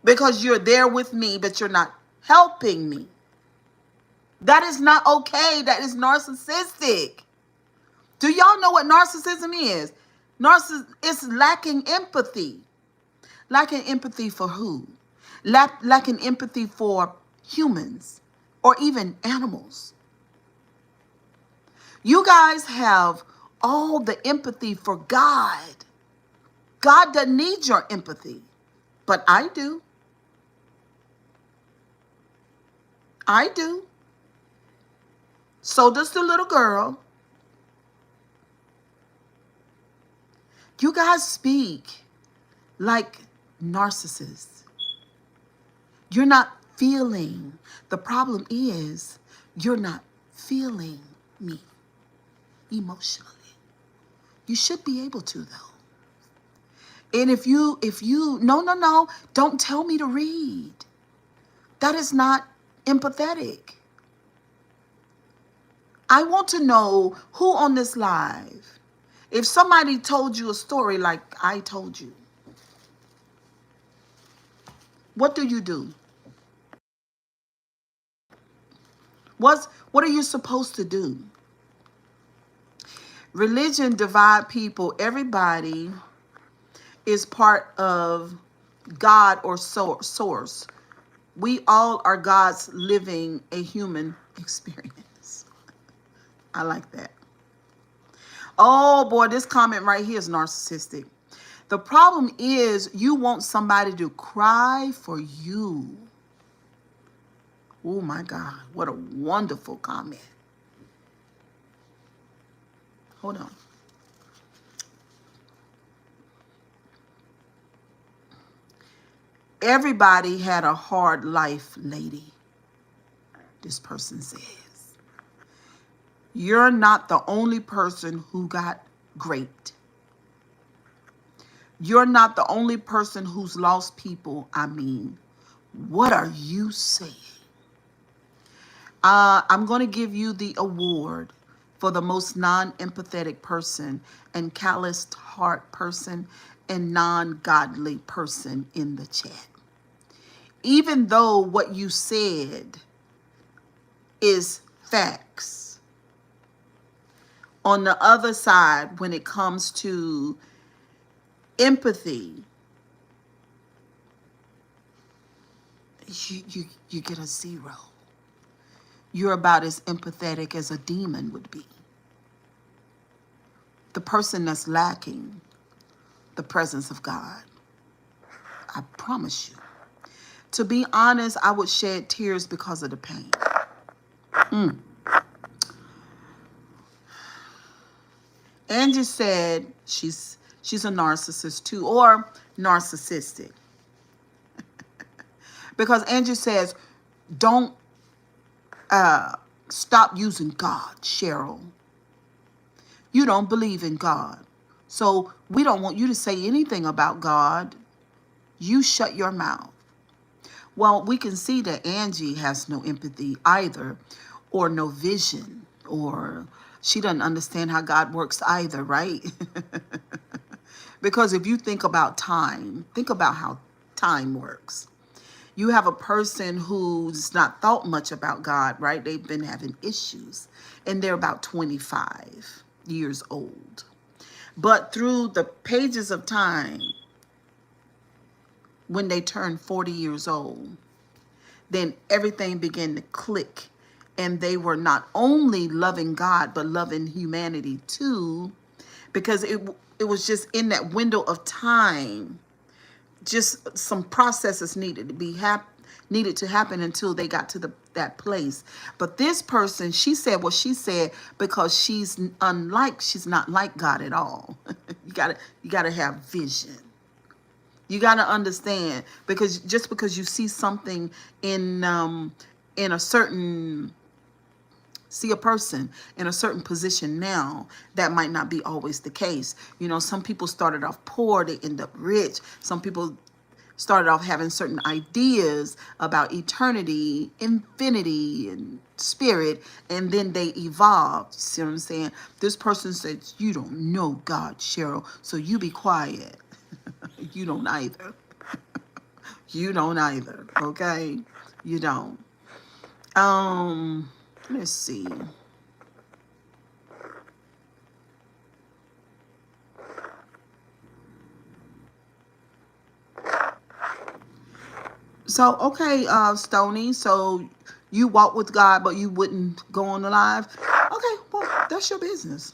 Because you're there with me, but you're not helping me. That is not okay. That is narcissistic. Do y'all know what narcissism is? It's lacking empathy. Lacking empathy for who? Lacking empathy for humans or even animals. You guys have all the empathy for God. God doesn't need your empathy, but I do. I do. So does the little girl. You guys speak like narcissists. You're not feeling. The problem is you're not feeling me emotionally. You should be able to, though. And if you, no, don't tell me to read. That is not empathetic. I want to know who on this live, if somebody told you a story like I told you, what do you do? What are you supposed to do? Religion divide people. Everybody is part of God or source. We all are God's living a human experience. I like that. Oh boy, this comment right here is narcissistic. The problem is you want somebody to cry for you. Oh my God, what a wonderful comment. Hold on. Everybody had a hard life, lady. This person says. You're not the only person who got raped. You're not the only person who's lost people. I mean, what are you saying? I'm going to give you the award for the most non-empathetic person and calloused heart person and non-godly person in the chat. Even though what you said is facts, on the other side, when it comes to empathy, you get a 0. You're about as empathetic as a demon would be. The person that's lacking the presence of God. I promise you. To be honest, I would shed tears because of the pain. Angie said she's a narcissist too, or narcissistic. Because Angie says, don't stop using God, Cheryl. You don't believe in God. So we don't want you to say anything about God. You shut your mouth. Well, we can see that Angie has no empathy either, or no vision, or she doesn't understand how God works either, right? Because if you think about time, think about how time works. You have a person who's not thought much about God, right? They've been having issues, and they're about 25 years old. But through the pages of time, when they turned 40 years old, then everything began to click. And they were not only loving God, but loving humanity too, because it was just in that window of time, just some processes needed to happen until they got to that place. But this person, she said what she said because she's not like God at all. you gotta have vision. You gotta understand, because just because you see something in a certain see a person in a certain position now, that might not be always the case. You know, some people started off poor, they end up rich. Some people started off having certain ideas about eternity, infinity, and spirit, and then they evolved. See what I'm saying? This person said, you don't know God, Cheryl, so you be quiet. You don't either. You don't either, okay? You don't. Let's see. So, okay, Stony, so you walk with God, but you wouldn't go on the live? Okay, well, that's your business.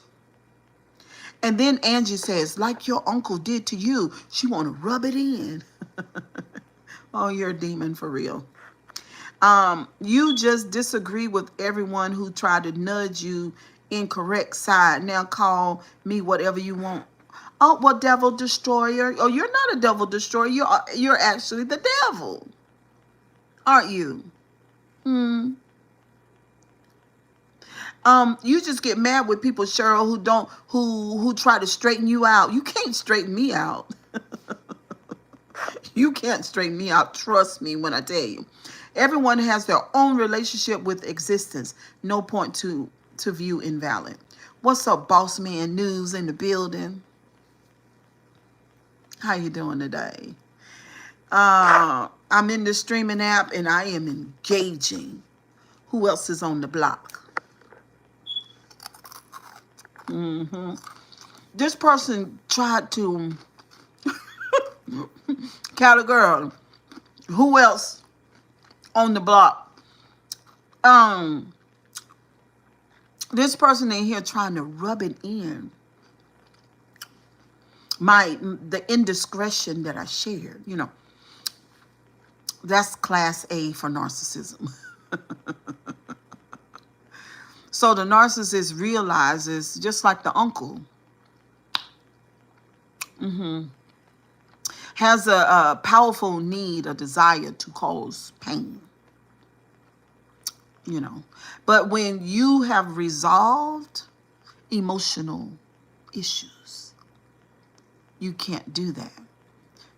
And then Angie says, like your uncle did to you, she want to rub it in. Oh, you're a demon for real. You just disagree with everyone who tried to nudge you incorrect side. Now call me whatever you want. Oh, well, devil destroyer. Oh, you're not a devil destroyer. You're actually the devil, aren't you? You just get mad with people, Cheryl, who try to straighten you out. You can't straighten me out. You can't straighten me out. Trust me when I tell you. Everyone has their own relationship with existence. No point to view invalid. What's up, boss man news in the building? How you doing today? I'm in the streaming app and I am engaging. Who else is on the block? This person tried to Cali girl. Who else on the block? This person in here trying to rub it in the indiscretion that I shared. You know, that's class A for narcissism. So the narcissist realizes, just like the uncle, has a powerful need, a desire to cause pain. You know, but when you have resolved emotional issues, you can't do that.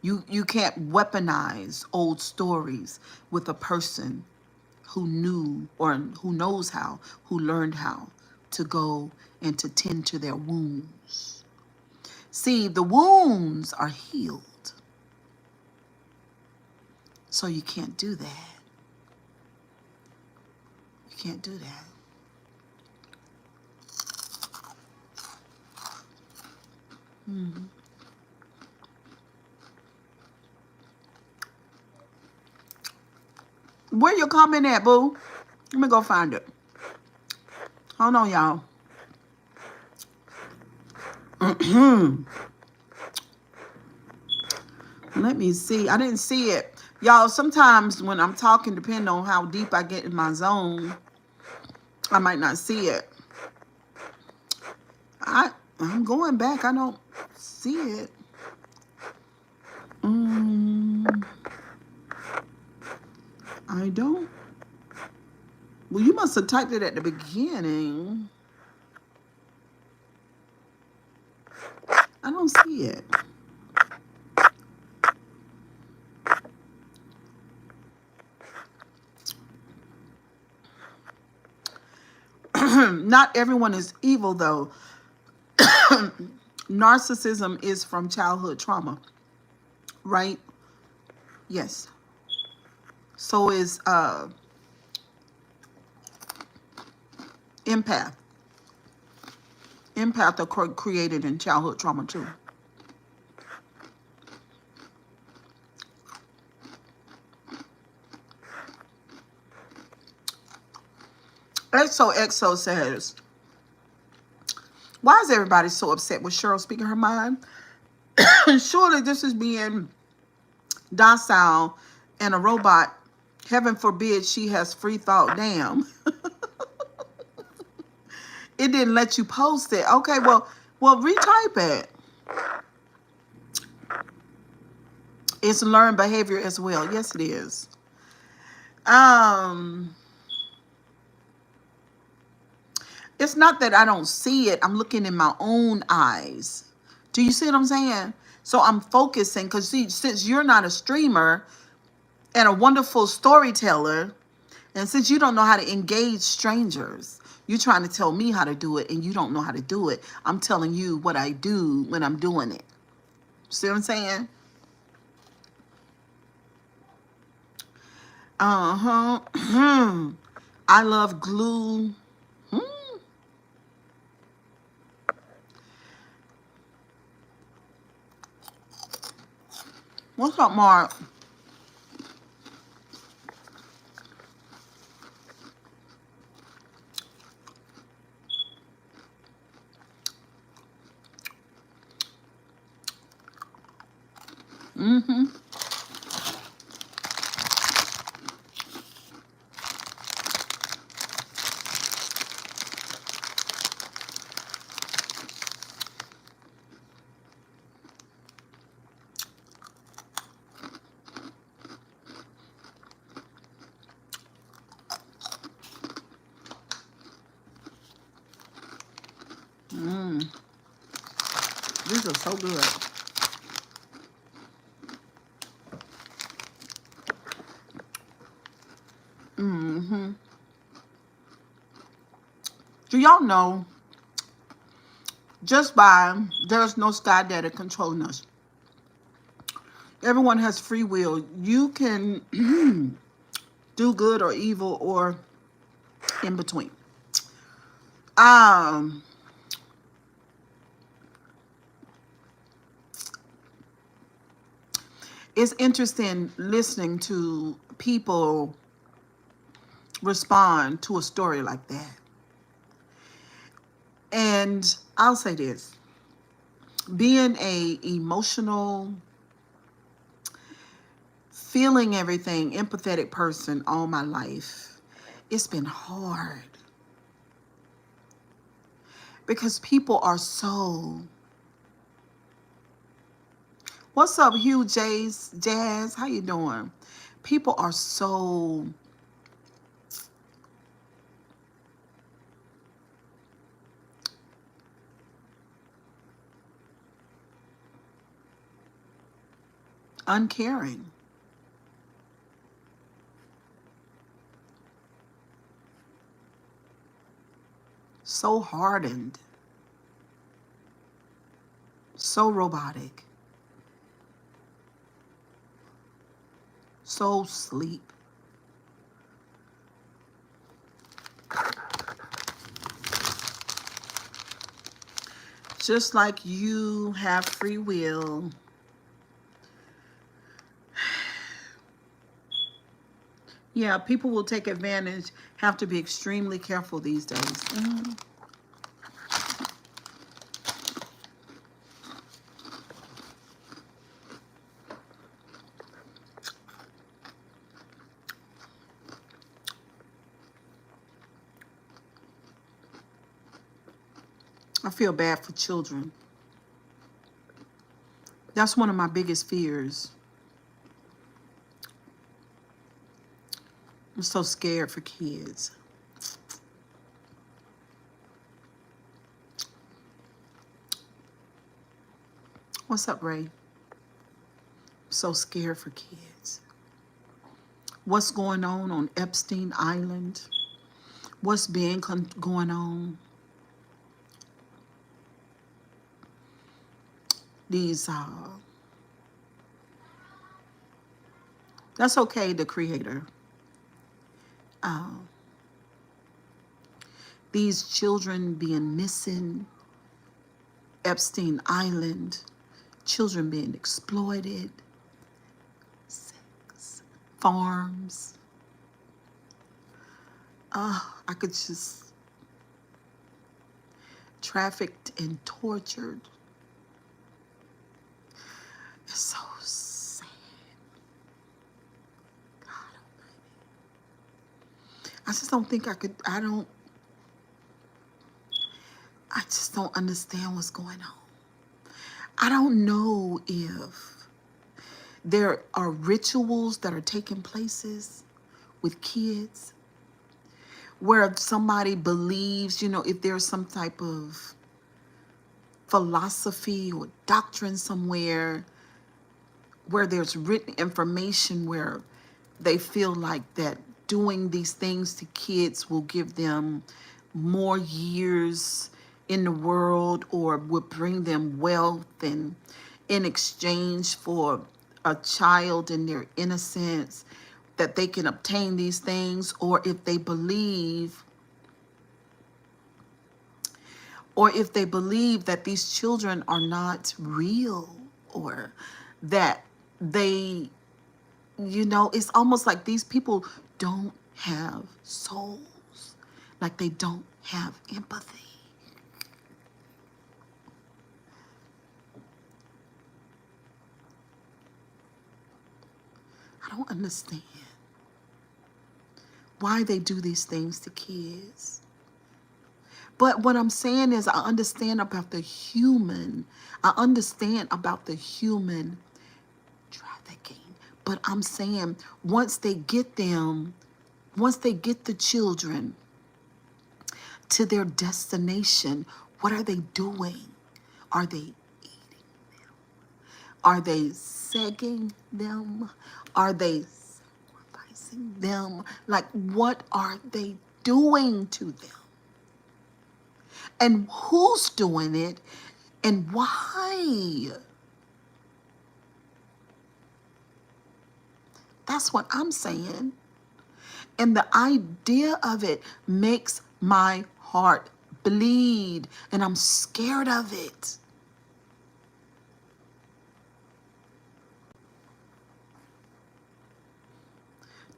You can't weaponize old stories with a person who knew or who knows how, who learned how to go and to tend to their wounds. See, the wounds are healed. So you can't do that. You can't do that. Where your comment at, boo? Let me go find it. Hold on, y'all. Let me see. I didn't see it. Y'all, sometimes when I'm talking, depending on how deep I get in my zone, I might not see it. I'm going back. I don't see it. I don't. Well, you must have typed it at the beginning. I don't see it. Not everyone is evil, though. Narcissism is from childhood trauma, right? Yes. So is empath. Empath are created in childhood trauma too. XOXO says, why is everybody so upset with Cheryl speaking her mind? Surely this is being docile and a robot. Heaven forbid she has free thought. Damn. It didn't let you post it. Okay, well, retype it. It's learned behavior as well. Yes, it is. It's not that I don't see it. I'm looking in my own eyes. Do you see what I'm saying? So I'm focusing because since you're not a streamer and a wonderful storyteller, and since you don't know how to engage strangers, you're trying to tell me how to do it and you don't know how to do it. I'm telling you what I do when I'm doing it. See what I'm saying? I love glue. What's up, Mark? These are so good. Do y'all know, just by there's no sky daddy controlling us. Everyone has free will. You can do good or evil or in between. It's interesting listening to people respond to a story like that. And I'll say this, being a emotional, feeling everything, empathetic person all my life, it's been hard. Because people are so... What's up, Hugh Jazz? How you doing? People are so... uncaring. So hardened. So robotic. So sleep. Just like you have free will, yeah, people will take advantage, have to be extremely careful these days. I feel bad for children. That's one of my biggest fears. I'm so scared for kids. What's up, Ray? So scared for kids. What's going on Epstein Island? What's being going on? These That's okay, the creator. Um, these children being missing, Epstein Island, children being exploited, sex, farms. I could just trafficked and tortured. It's so sad. God Almighty. I just don't think I could. I just don't understand what's going on. I don't know if there are rituals that are taking places with kids where somebody believes, if there's some type of philosophy or doctrine somewhere where there's written information where they feel like that doing these things to kids will give them more years in the world or will bring them wealth, and in exchange for a child and their innocence that they can obtain these things, or if they believe that these children are not real, or that they, it's almost like these people don't have souls, like they don't have empathy. I don't understand why they do these things to kids. But what I'm saying is I understand about the human. I understand about the human trafficking. But I'm saying once they get the children to their destination, what are they doing? Are they eating them? Are they segging them? Are they sacrificing them? Like, what are they doing to them? And who's doing it? And why? That's what I'm saying. And the idea of it makes my heart bleed, and I'm scared of it.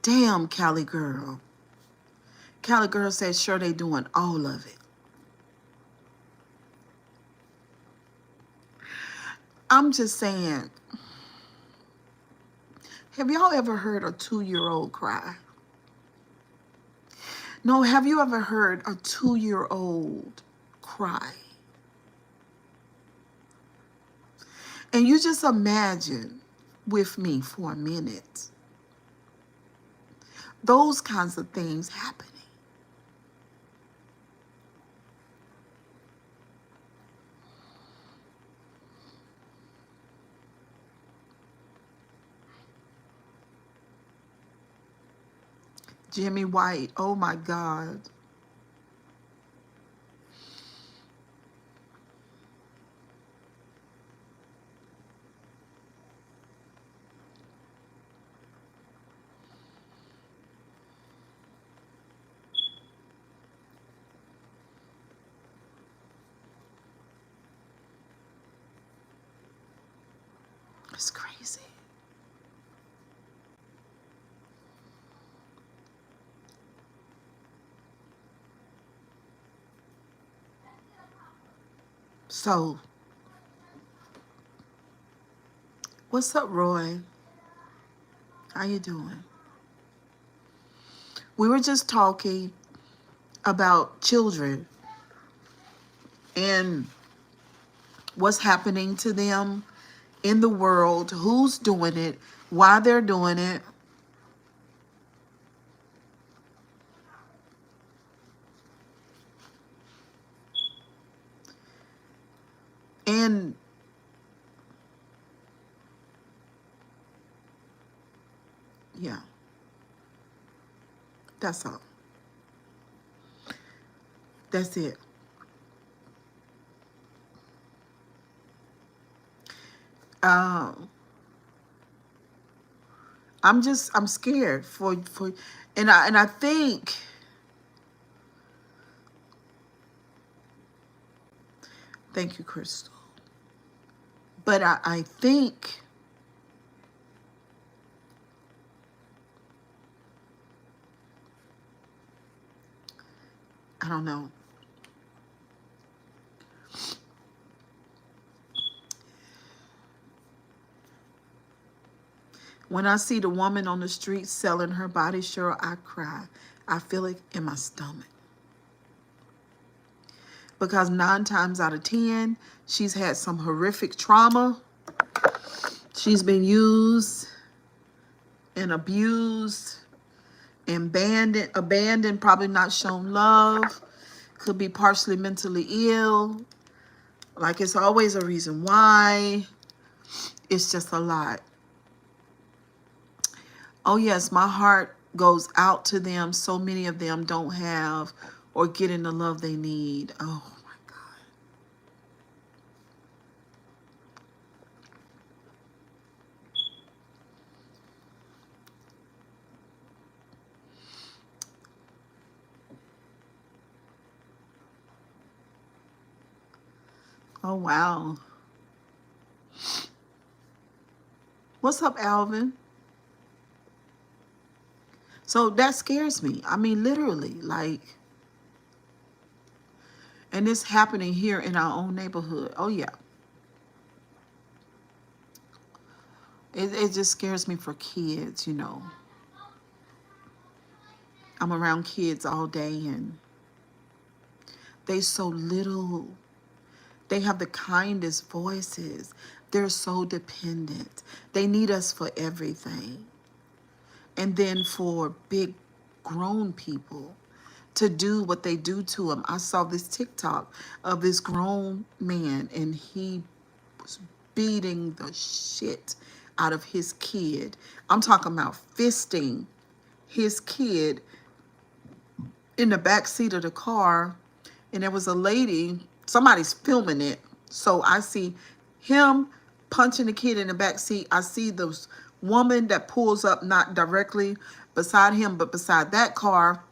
Damn, Cali girl. Cali girl said, sure, they doing all of it. I'm just saying, have y'all ever heard a 2-year-old cry? No, have you ever heard a 2-year-old cry? And you just imagine with me for a minute those kinds of things happening. Jimmy White, oh my God. It's crazy. So, what's up, Roy? How you doing? We were just talking about children and what's happening to them in the world, who's doing it, why they're doing it. And yeah, that's all. That's it. Um, I'm scared and I think, thank you, Crystal. But I think, I don't know. When I see the woman on the street selling her body, sure, I cry. I feel it in my stomach. Because 9 times out of 10, she's had some horrific trauma. She's been used and abused and abandoned, probably not shown love. Could be partially mentally ill. Like, it's always a reason why. It's just a lot. Oh yes, my heart goes out to them. So many of them don't have or getting the love they need. Oh my God. Oh wow. What's up, Alvin? So that scares me. I mean, literally, like, and it's happening here in our own neighborhood. Oh yeah. It just scares me for kids, you know. I'm around kids all day and they so little. They have the kindest voices. They're so dependent. They need us for everything. And then for big grown people to do what they do to them. I saw this TikTok of this grown man and he was beating the shit out of his kid. I'm talking about fisting his kid in the back seat of the car. And there was a lady, somebody's filming it. So I see him punching the kid in the back seat. I see this woman that pulls up, not directly beside him, but beside that car.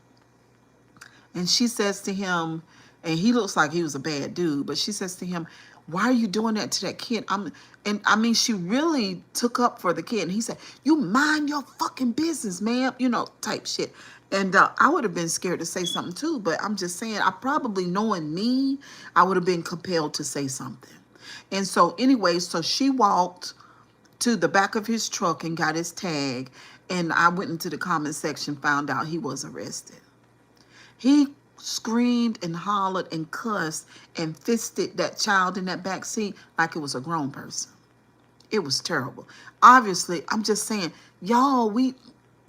And she says to him, and he looks like he was a bad dude, but she says to him, why are you doing that to that kid? And I mean, she really took up for the kid. And he said, you mind your fucking business, ma'am, you know, type shit. And I would have been scared to say something too, but I'm just saying, I probably, knowing me, I would have been compelled to say something. And so anyway, so she walked to the back of his truck and got his tag. And I went into the comment section, found out he was arrested. He screamed and hollered and cussed and fisted that child in that back seat like it was a grown person. It was terrible. Obviously, I'm just saying, y'all, we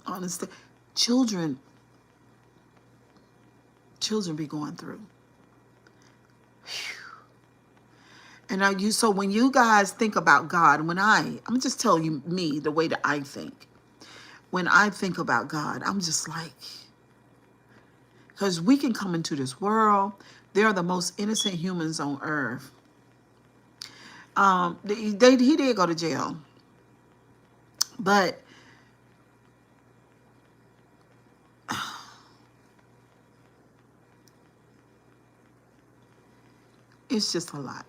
honestly, children be going through. Whew. And so when you guys think about God, I'm just telling you me, the way that I think. When I think about God, I'm just like, because we can come into this world. They're the most innocent humans on earth. He did go to jail. But it's just a lot.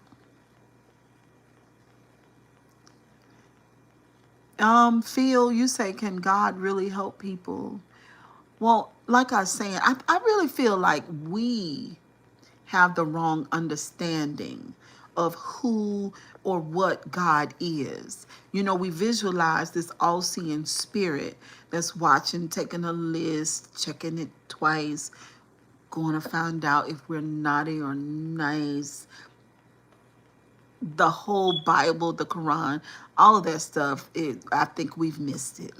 Phil, you say, can God really help people? Well, like I was saying, I really feel like we have the wrong understanding of who or what God is. You know, we visualize this all-seeing spirit that's watching, taking a list, checking it twice, going to find out if we're naughty or nice. The whole Bible, the Quran, all of that stuff, I think we've missed it.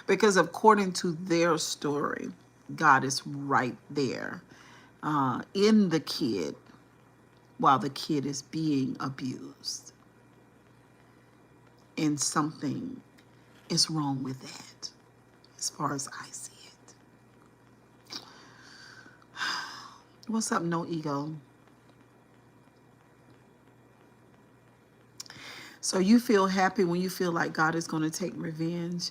Because according to their story, God is right there in the kid while the kid is being abused. And something is wrong with that, as far as I see it. What's up, No Ego? So you feel happy when you feel like God is going to take revenge.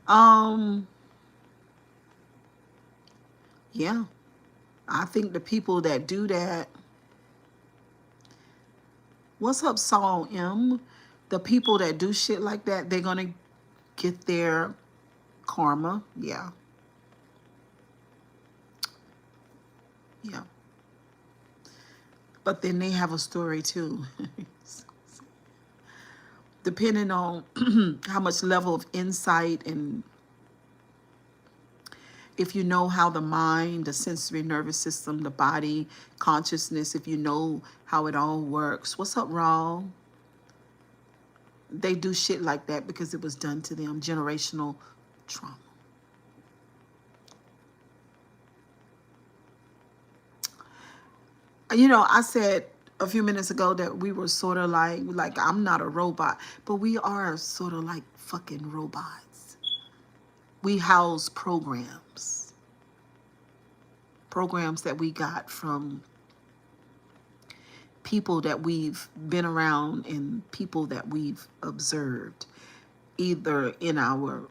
Um, yeah. I think the people that do that, what's up, Saul M? The people that do shit like that, they're going to get their karma. Yeah. Yeah. But then they have a story too. Depending on how much level of insight, and if you know how the mind, the sensory nervous system, the body, consciousness, if you know how it all works. What's up, Raw? They do shit like that because it was done to them. Generational trauma. You know, I said a few minutes ago that we were sort of like I'm not a robot, but we are sort of like fucking robots. We house programs that we got from people that we've been around and people that we've observed, either in our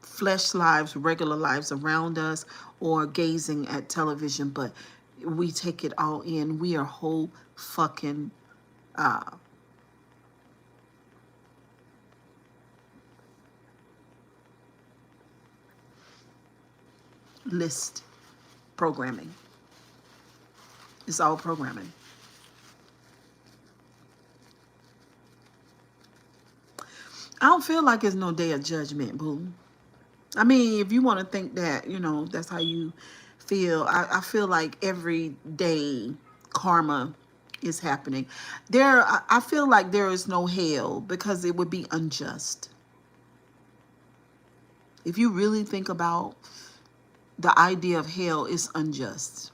flesh lives, regular lives around us, or gazing at television. But we take it all in. We are whole fucking list programming. It's all programming. I don't feel like it's no day of judgment, boo. I mean, if you want to think that, you know, that's how you feel. I feel like every day karma is happening. I feel like there is no hell because it would be unjust. If you really think about the idea of hell, is unjust.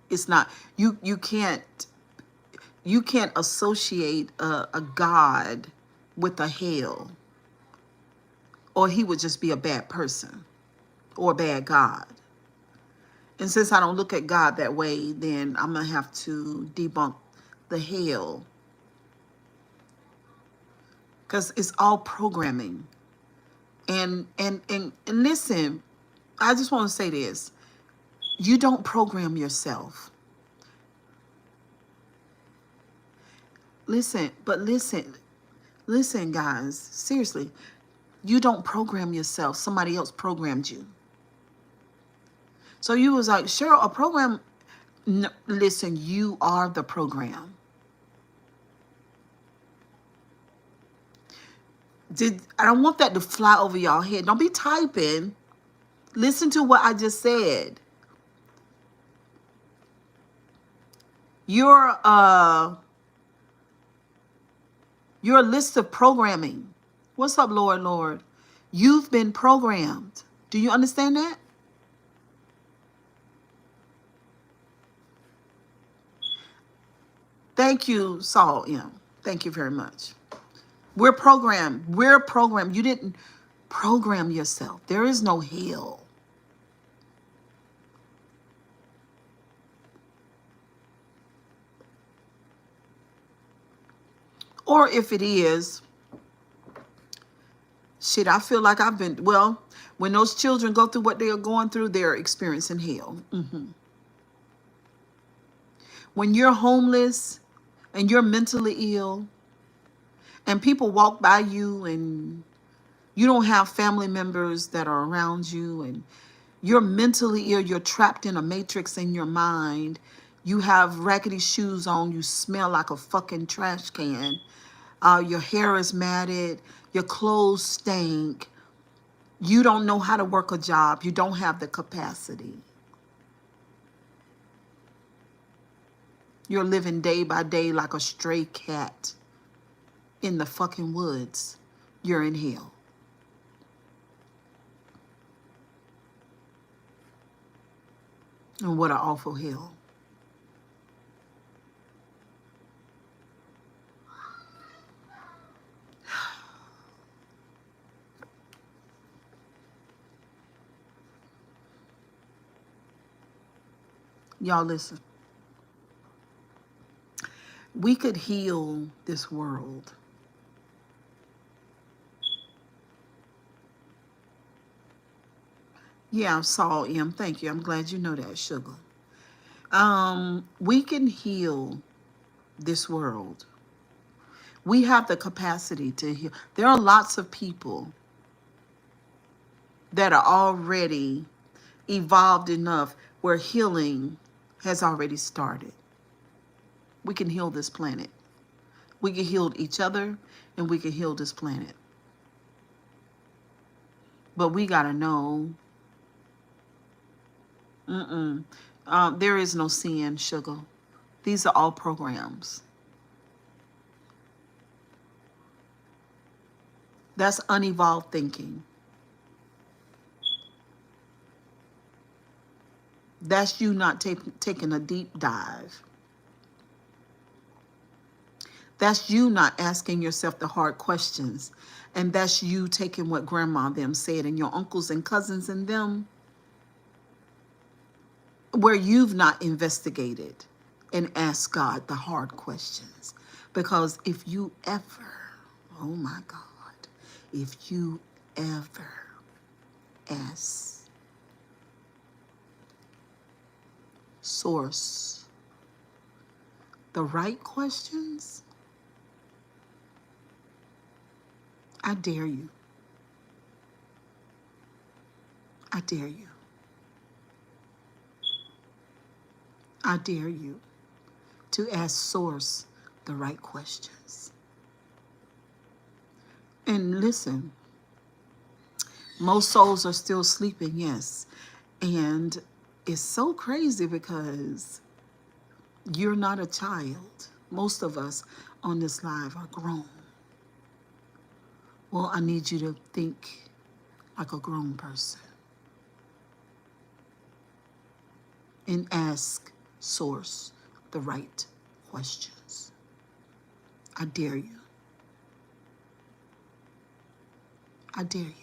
It's not. You can't associate a God with a hell, or he would just be a bad person or a bad God. And since I don't look at God that way, then I'm going to have to debunk the hell. Because it's all programming. And listen, I just want to say this. You don't program yourself. Listen, guys, seriously. You don't program yourself. Somebody else programmed you. So you was like, Cheryl, a program. No, listen, you are the program. I don't want that to fly over y'all head. Don't be typing. Listen to what I just said. Your list of programming. What's up, Lord? You've been programmed. Do you understand that? Thank you, Saul M. Thank you very much. We're programmed. You didn't program yourself. There is no hell. Or if it is, shit, I feel like I've been, well, when those children go through what they are going through, they're experiencing hell. When you're homeless and you're mentally ill and people walk by you and you don't have family members that are around you and you're mentally ill, you're trapped in a matrix in your mind, you have raggedy shoes on, you smell like a fucking trash can, your hair is matted, your clothes stink, you don't know how to work a job, you don't have the capacity. You're living day by day like a stray cat in the fucking woods. You're in hell. And what an awful hell. Y'all listen. We could heal this world. Yeah, Saul M. Thank you. I'm glad you know that, sugar. We can heal this world. We have the capacity to heal. There are lots of people that are already evolved enough where healing has already started. We can heal this planet. We can heal each other and we can heal this planet. But we got to know there is no sin, sugar. These are all programs. That's unevolved thinking. That's you not taking a deep dive. That's you not asking yourself the hard questions. And that's you taking what grandma them said and your uncles and cousins and them, where you've not investigated and asked God the hard questions. Because if you ever, oh my God, if you ever ask Source the right questions, I dare you. I dare you. I dare you to ask Source the right questions. And listen, most souls are still sleeping, yes. And it's so crazy because you're not a child. Most of us on this live are grown. Well, I need you to think like a grown person and ask Source the right questions. I dare you. I dare you.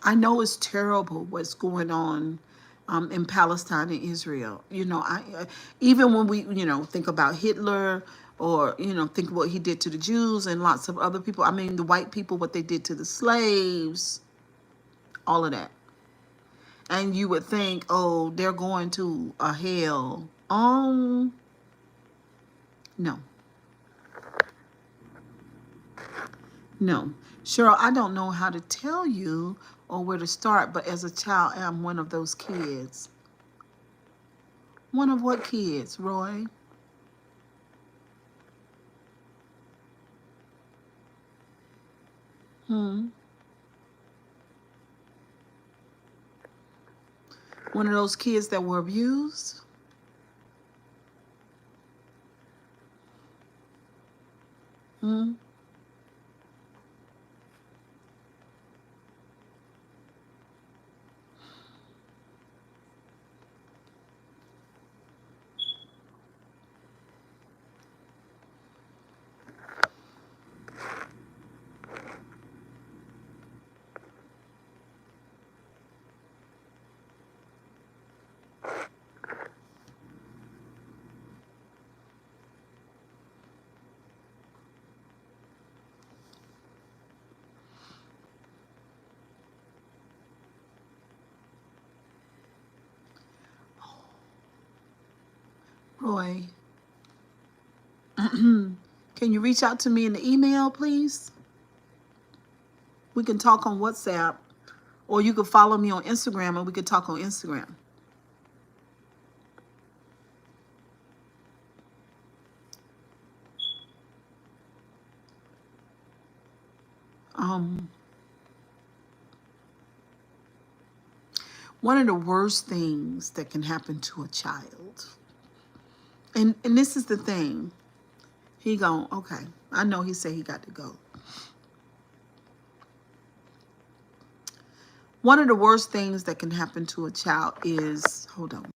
I know it's terrible what's going on in Palestine and Israel. You know, even when we, think about Hitler or, think what he did to the Jews and lots of other people. I mean, the white people, what they did to the slaves, all of that. And you would think, oh, they're going to a hell. No, no. Cheryl, I don't know how to tell you or where to start, but as a child, I'm one of those kids. One of what kids, Roy? Hmm. One of those kids that were abused? Hmm. Roy, can you reach out to me in the email, please? We can talk on WhatsApp, or you can follow me on Instagram and we can talk on Instagram. Um, One of the worst things that can happen to a child, and this is the thing, he gone, okay, I know he said he got to go. One of the worst things that can happen to a child is, hold on,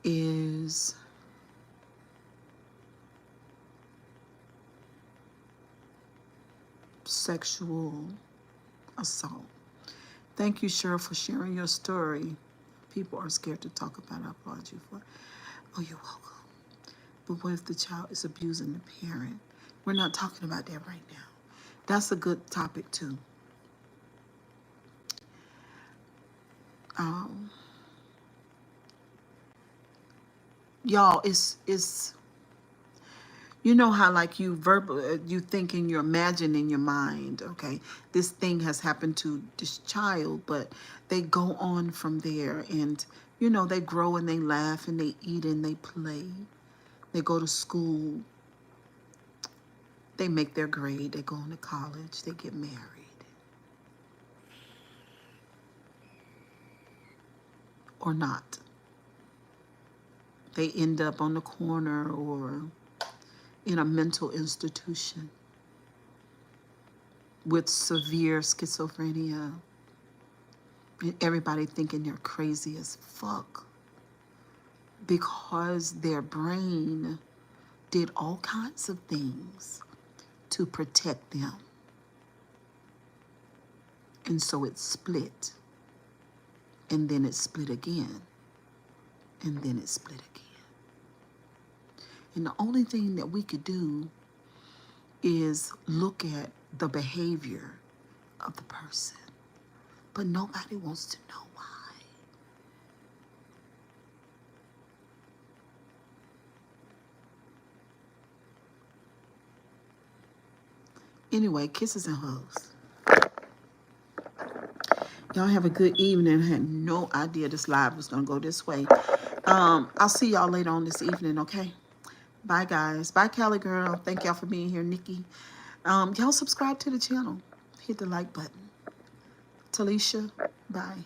is sexual assault. Thank you, Cheryl, for sharing your story. People are scared to talk about it. I applaud you for it. Oh, you're welcome. But what if the child is abusing the parent? We're not talking about that right now. That's a good topic too. Y'all, it's you know how like you thinking, you're imagining in your mind, okay, this thing has happened to this child, but they go on from there, and you know, they grow and they laugh and they eat and they play. They go to school. They make their grade. They go on to college. They get married. Or not. They end up on the corner or in a mental institution with severe schizophrenia. And everybody thinking they're crazy as fuck because their brain did all kinds of things to protect them. And so it split. And then it split again. And then it split again. And the only thing that we could do is look at the behavior of the person. But nobody wants to know why. Anyway, kisses and hugs. Y'all have a good evening. I had no idea this live was going to go this way. I'll see y'all later on this evening, okay? Bye, guys. Bye, Callie girl. Thank y'all for being here, Nikki. Y'all subscribe to the channel. Hit the like button. Talisha, bye.